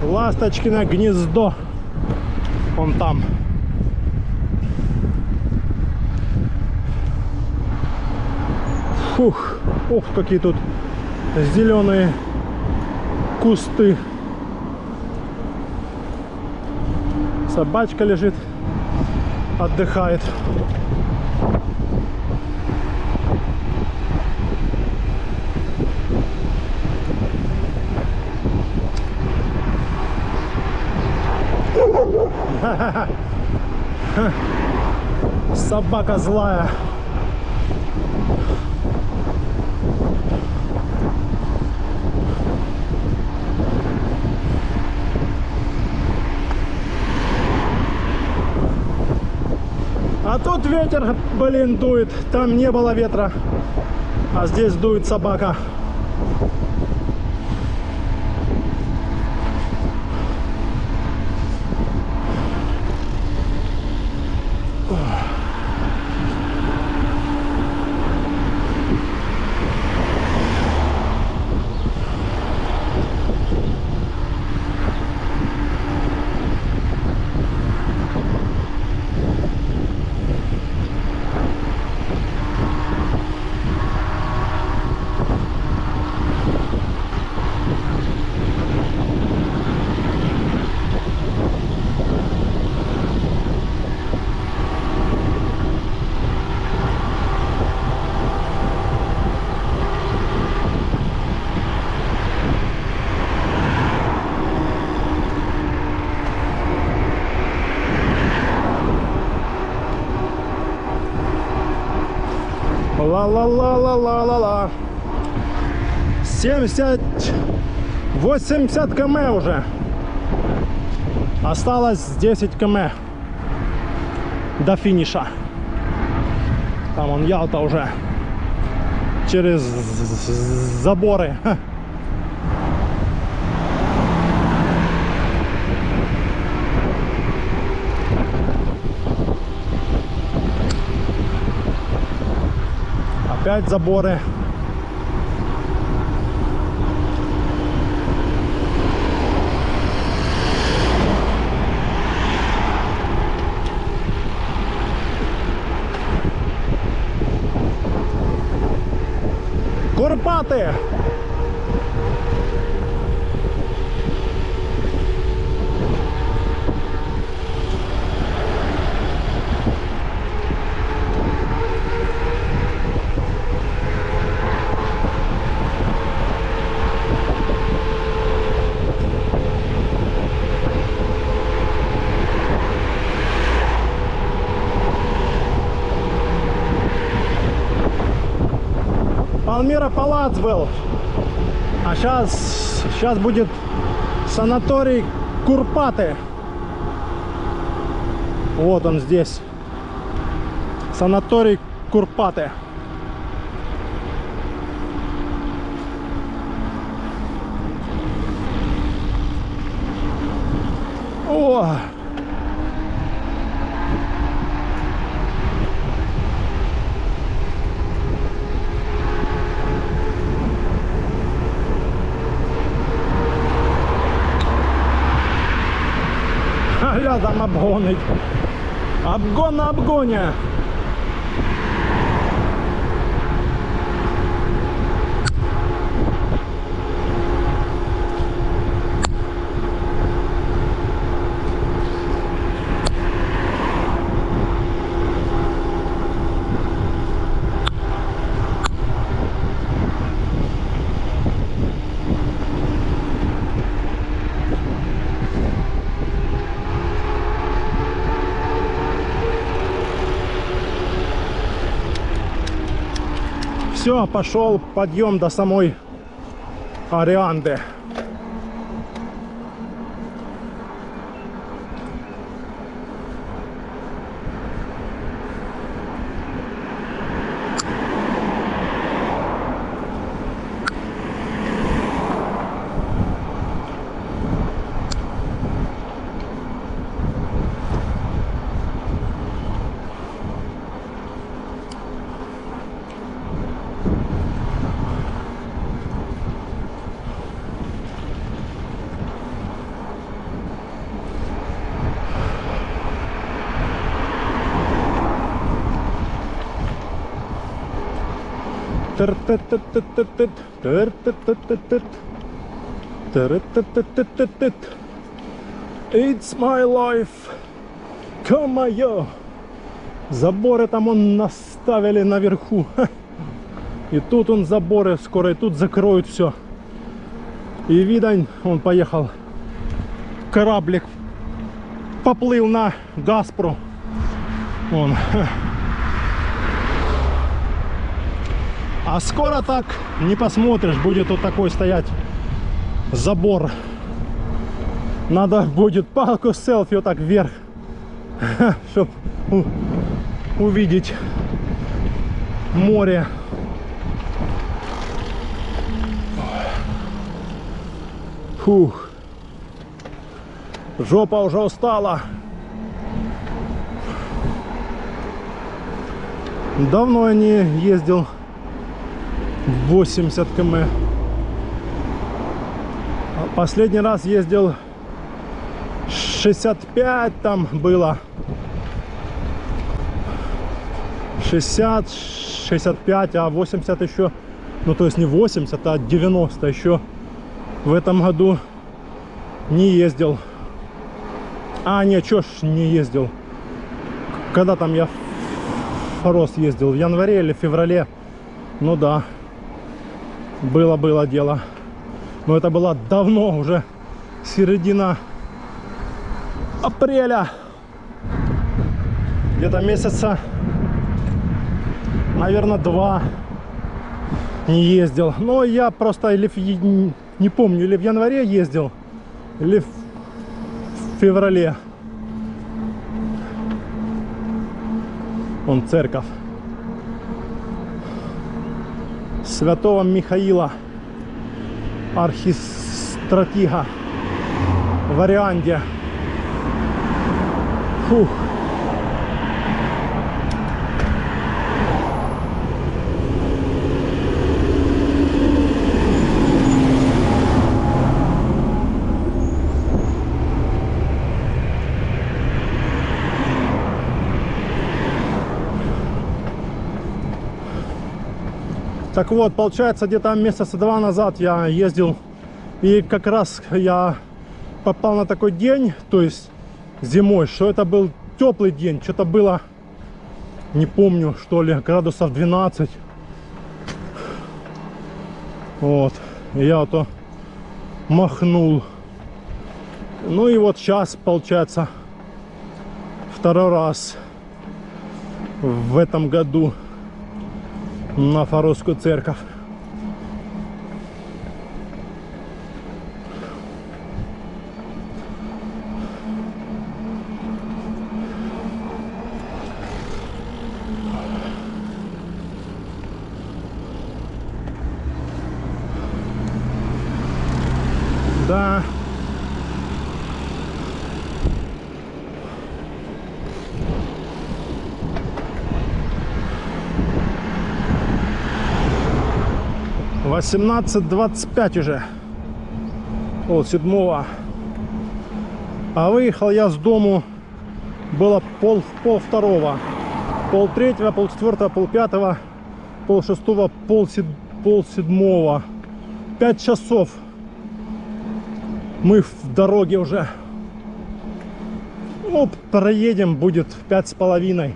Ласточкино гнездо. Вон там. Фух. Ух, какие тут зеленые кусты. Собачка лежит, отдыхает. Собака злая. А тут ветер, блин, дует. Там не было ветра, а здесь дует собака. Ла-ла-ла-ла-ла-ла-ла. 80 км уже. Осталось 10 км до финиша. Там он Ялта уже. Через заборы. Опять заборы. Курпаты! Палмира Палац был, а сейчас будет санаторий Курпаты. Вот он здесь, санаторий Курпаты. О! Рядом обгонить. Обгон на обгоне. Все, пошел подъем до самой Ореанды. It's my life. Ё-моё. Заборы там он наставили наверху. И тут он заборы скоро, и тут закроют все. И видно, он поехал. Кораблик поплыл на Гаспру. Он. А скоро так не посмотришь, будет вот такой стоять забор. Надо будет палку селфи вот так вверх, чтобы увидеть море. Фух. Жопа уже устала. Давно я не ездил 80 км. Последний раз ездил 65 там было. 60, 65, а 80 еще. Ну то есть не 80, а 90 еще в этом году не ездил. А, нет, чё ж не ездил. Когда там я в Форос ездил? В январе или в феврале? Ну да. Было дело. Но это было давно, уже середина апреля. Где-то месяца наверное, 2 не ездил. Но я просто не помню, или в январе ездил, или в феврале. Вон церковь Святого Михаила Архистратига в Орианде. Фух. Так вот, получается, где-то месяца 2 назад я ездил, и как раз я попал на такой день, то есть зимой, что это был теплый день, что-то было, не помню, что ли, градусов 12. Вот, и я вот махнул. Ну и вот сейчас, получается, 2-й раз в этом году на Форосскую церковь. Да. В 18:25 уже. Пол-7. А выехал я с дому, было пол-2, пол-3, пол-4, пол-5, пол-6, пол-7. 5 часов мы в дороге уже. Ну, проедем, будет 5,5.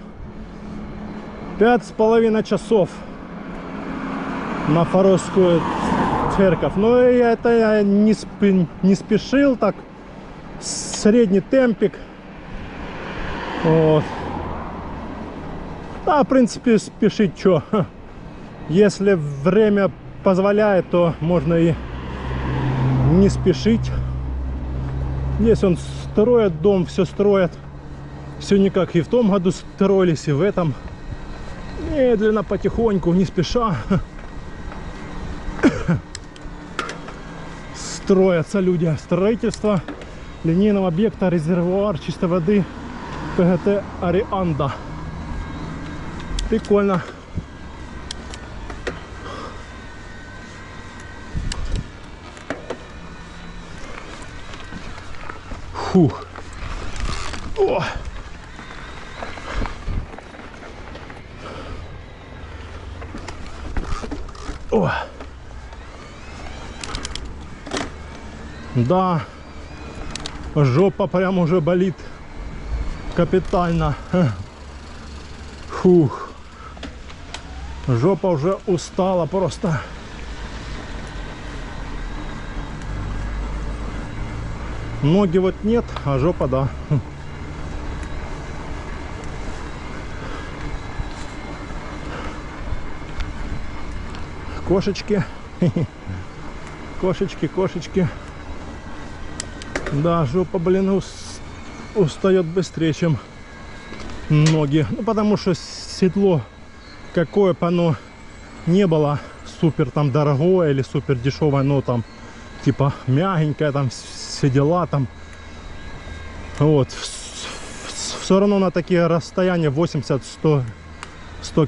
5,5 часов на Форосскую церковь. Но я не спешил, так средний темпик. Вот. А в принципе спешить что? Если время позволяет, то можно и не спешить. Здесь он строит дом, все строят. Все никак и в том году строились, и в этом. Медленно, потихоньку, не спеша. Строятся люди. Строительство линейного объекта резервуар чистой воды ПГТ Орианда. Прикольно. Фух. О. О. Да, жопа прям уже болит капитально. Фух. Жопа уже устала просто. Ноги вот нет, а жопа да. Кошечки. Кошечки, кошечки. Да, жопа, блин, устает быстрее, чем ноги. Ну, потому что седло, какое бы оно не было, супер там дорогое или супер дешевое, но там типа мягенькое, там все дела там. Вот. Все равно на такие расстояния 80-100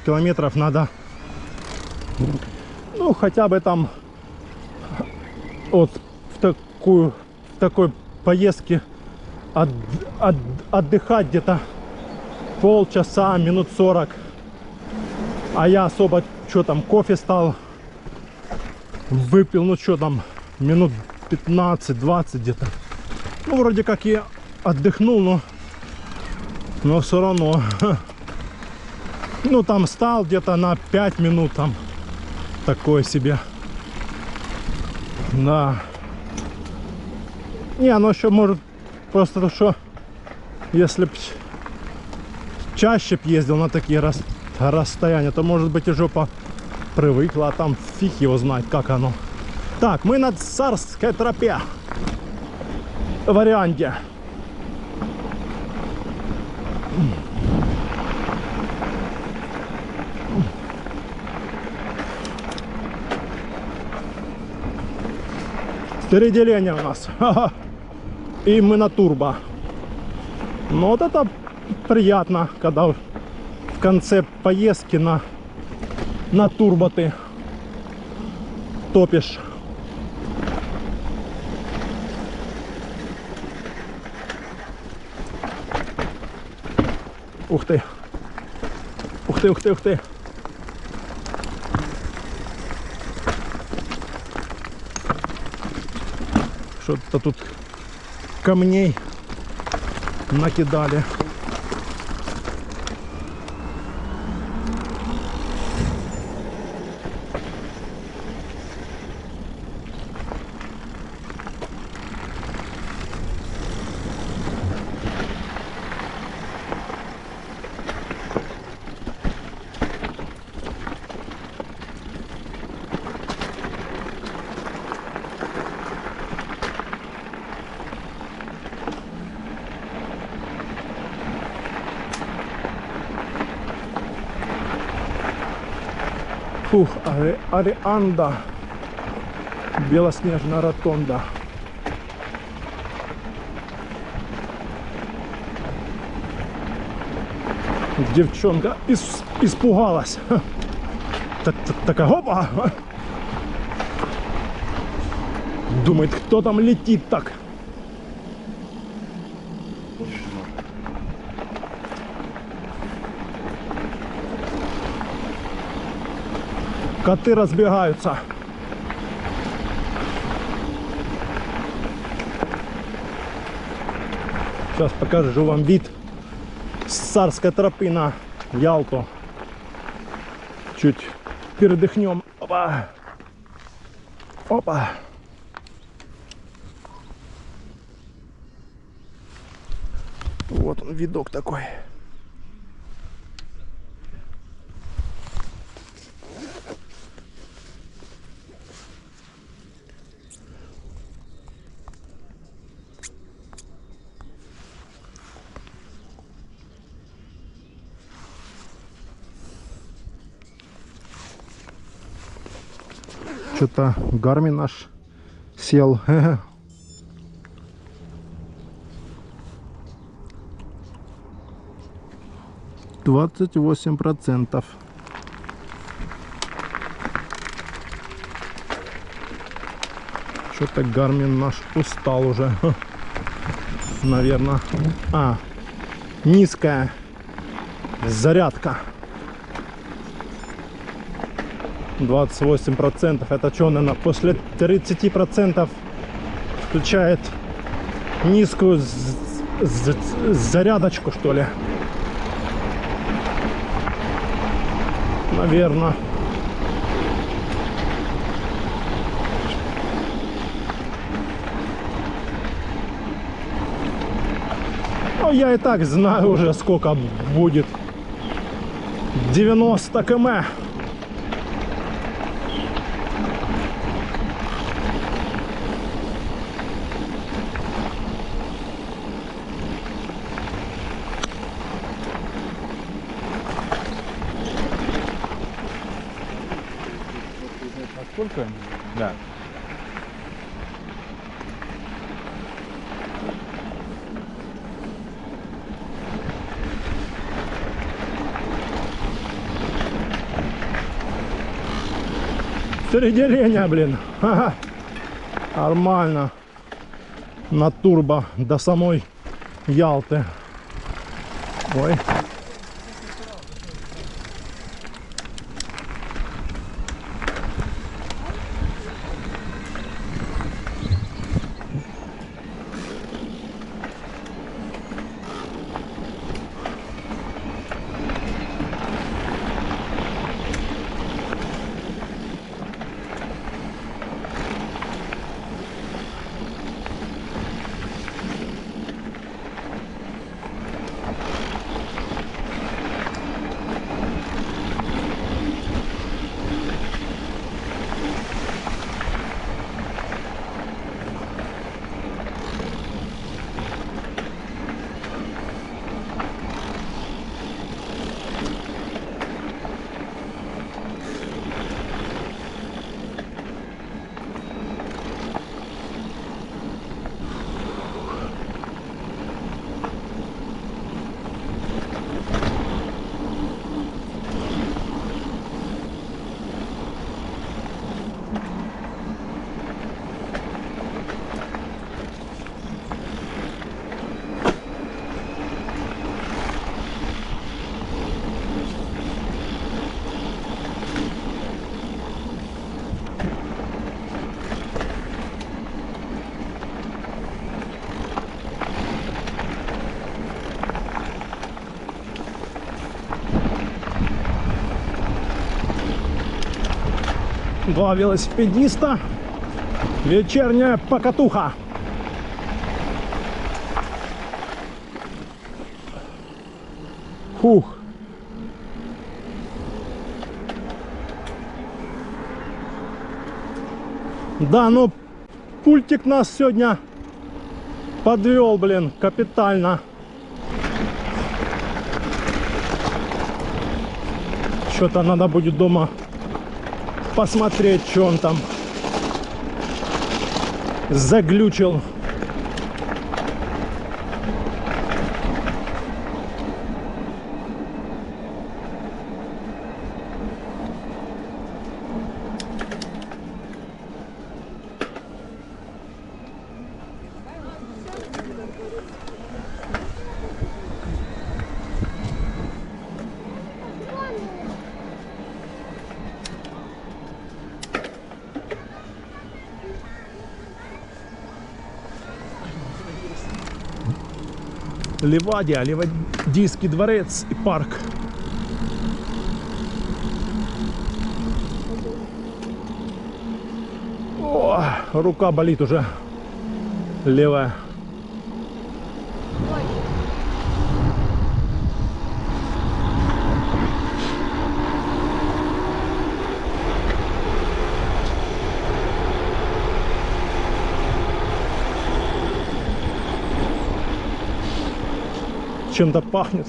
километров надо, ну, хотя бы там вот в такой поездке отдыхать где-то полчаса, минут 40. А я особо, что там, кофе стал, выпил, ну что там, минут 15-20 где-то. Ну, вроде как я отдохнул, но все равно. Ну, там стал где-то на 5 минут, там, такое себе. Да. Не, оно еще может просто то, что если б чаще б ездил на такие расстояние, то может быть и жопа привыкла, а там фиг его знает, как оно. Так, мы на Царской тропе. Варианте. Переделение у нас. И мы на турбо. Но вот это приятно, когда в конце поездки на турбо ты топишь. Ух ты. Ух ты, ух ты, ух ты. Что-то тут камней накидали. Фух, Арианда, белоснежная ротонда. Девчонка испугалась. Такая, опа! Думает, кто там летит так. Коты разбегаются. Сейчас покажу вам вид с Царской тропы на Ялту. Чуть передохнем. Опа. Опа. Вот он, видок такой. Что-то Garmin наш сел. 28%. Что-то Garmin наш устал уже. Наверное. Низкая зарядка. 28%. Это что, наверное, после 30% включает низкую зарядочку, что ли? Наверное. Ну, я и так знаю уже, сколько будет. 90 км. Сколько? Да. Середине, блин. Ага. Нормально. На турбо до самой Ялты. Ой. Два велосипедиста. Вечерняя покатуха. Фух. Да, ну пультик нас сегодня подвел, блин, капитально. Что-то надо будет дома посмотреть, что он там заглючил. Ливадия, Ливадийский дворец и парк. О, рука болит уже, левая. Чем-то пахнет.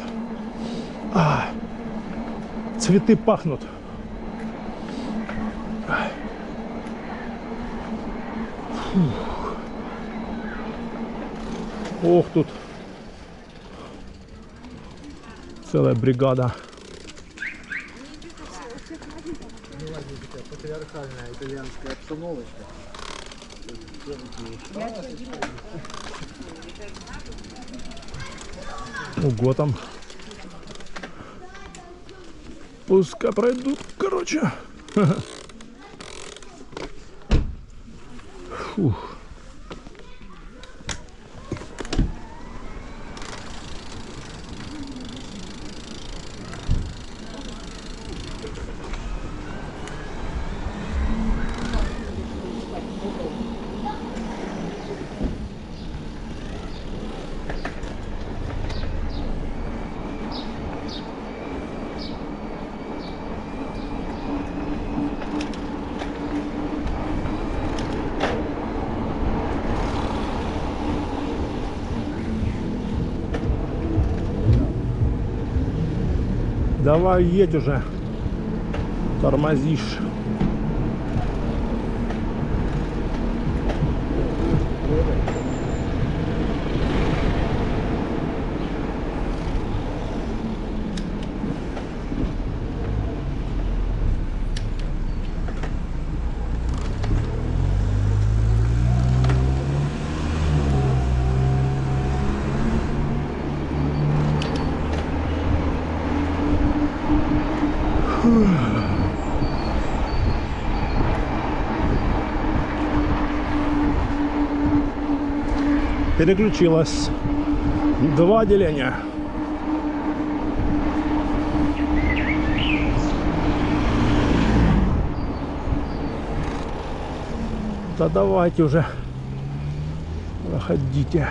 Цветы пахнут. Фух. Ох, тут целая бригада. Патриархальная итальянская обстановочка. Ого, там. Пускай пройдут, короче. Фух. Давай, едь уже. Тормозишь. Переключилась. Два деления. Да давайте уже. Проходите.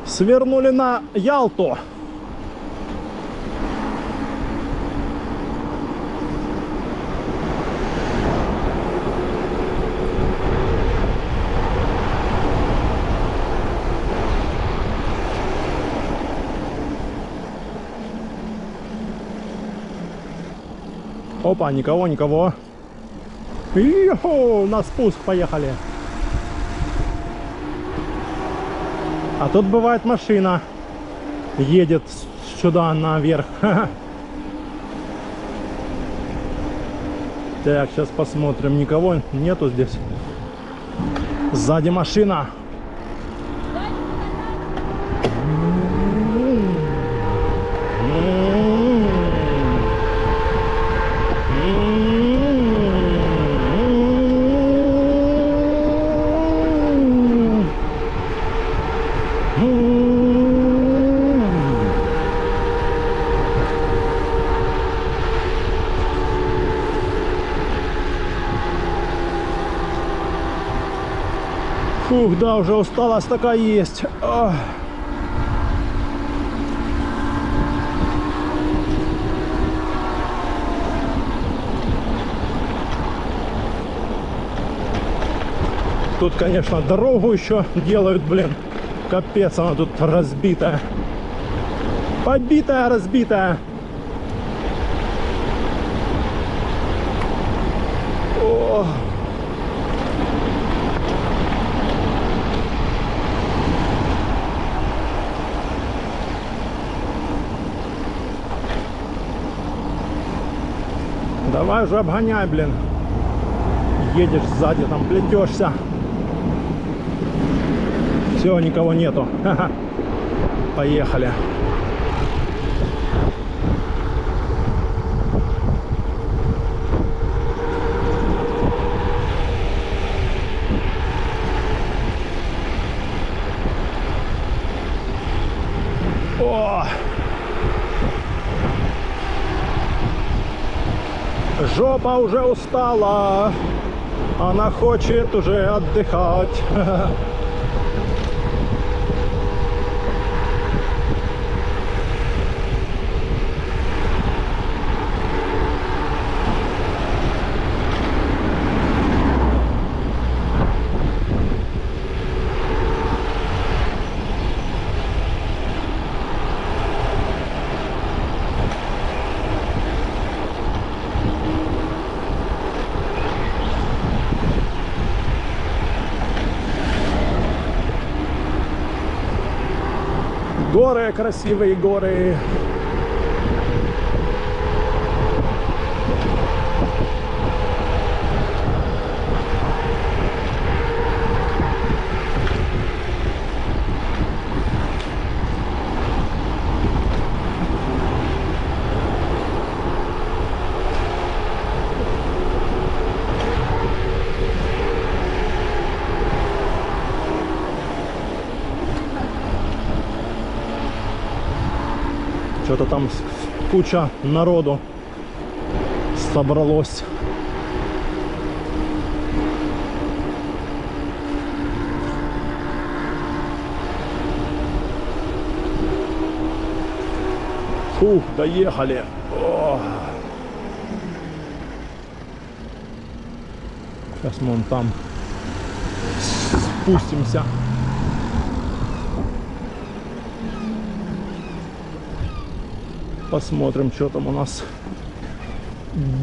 Свернули на Ялту. Опа, никого, никого. Йо, на спуск поехали. А тут бывает машина едет сюда наверх. Так, сейчас посмотрим. Никого нету здесь. Сзади машина. Фух, да, уже усталость такая есть. Ах. Тут, конечно, дорогу еще делают, блин. Капец, она тут разбитая. Побитая, разбитая. О. Давай уже обгоняй, блин. Едешь сзади, там плетешься. Все, никого нету. Ха-ха. Поехали. О! Жопа уже устала. Она хочет уже отдыхать. Горы, красивые горы. Что-то там куча народу собралось. Фух, доехали. О. Сейчас мы вон там спустимся. Посмотрим, что там у нас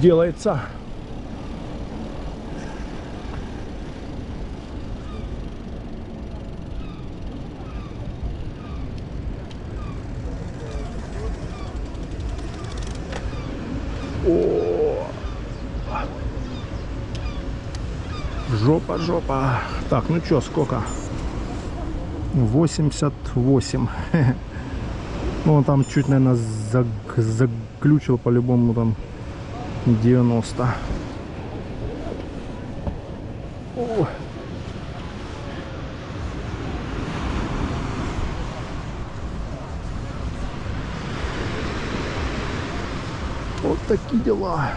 делается. О! Жопа, жопа. Так, ну чё, сколько? 88. Ну, он там чуть, наверное, заглючил, по-любому там 90. О. Вот такие дела.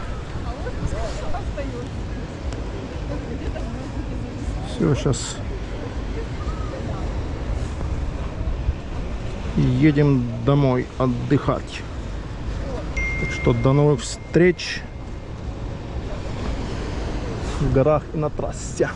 Все, сейчас едем домой отдыхать. Так что до новых встреч в горах и на трассе.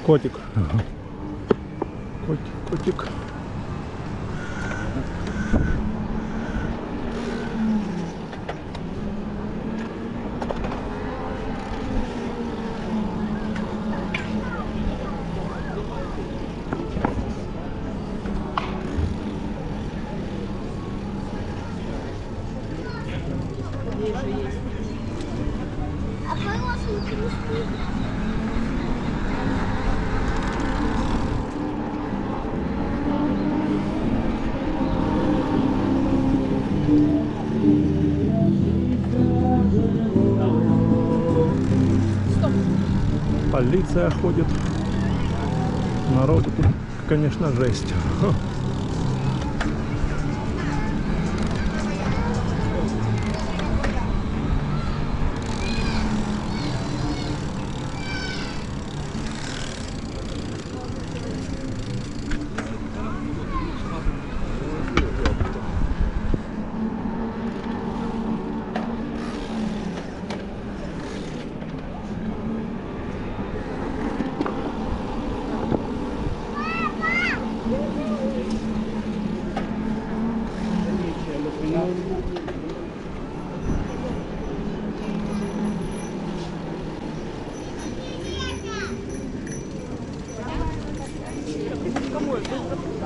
Котик. Котик. А колесенки не спит. Полиция ходит. Народу тут, конечно, жесть.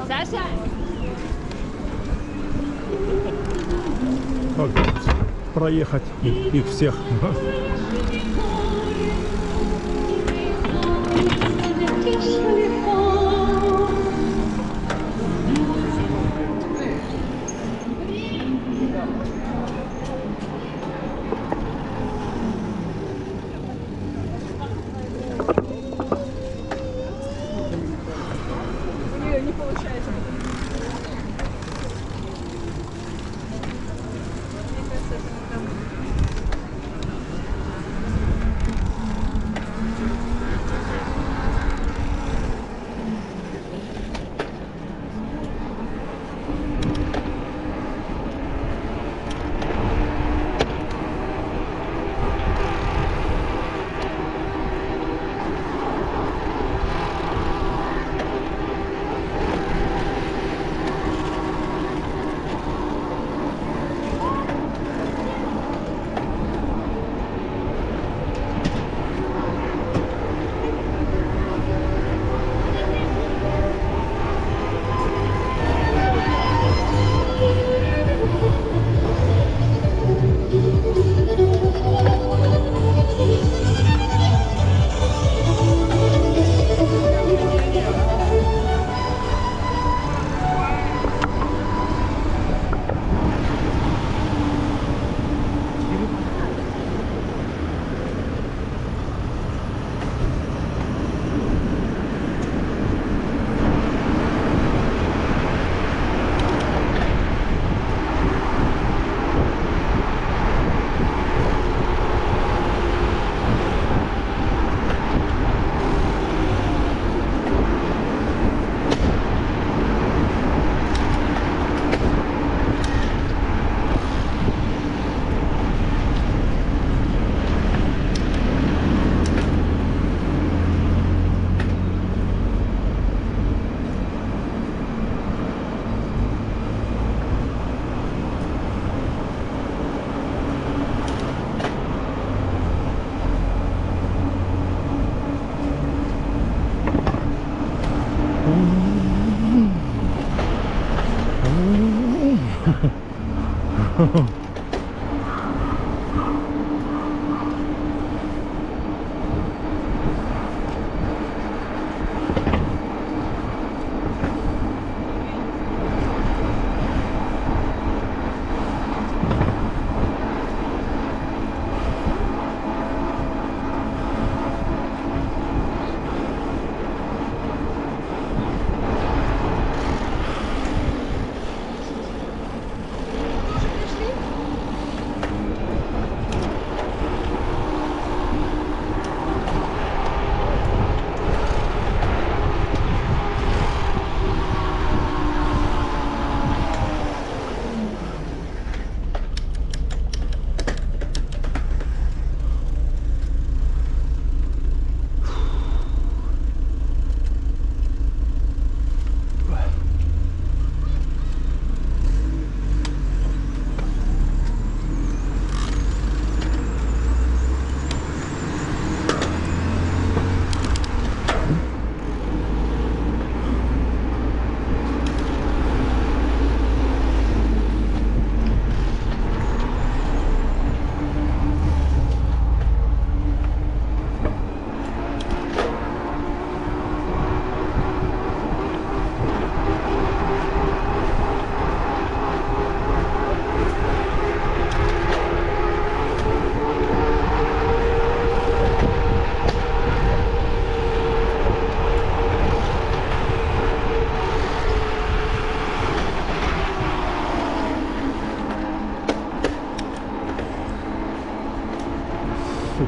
Саша! Как проехать их всех. Не получается.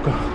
штука.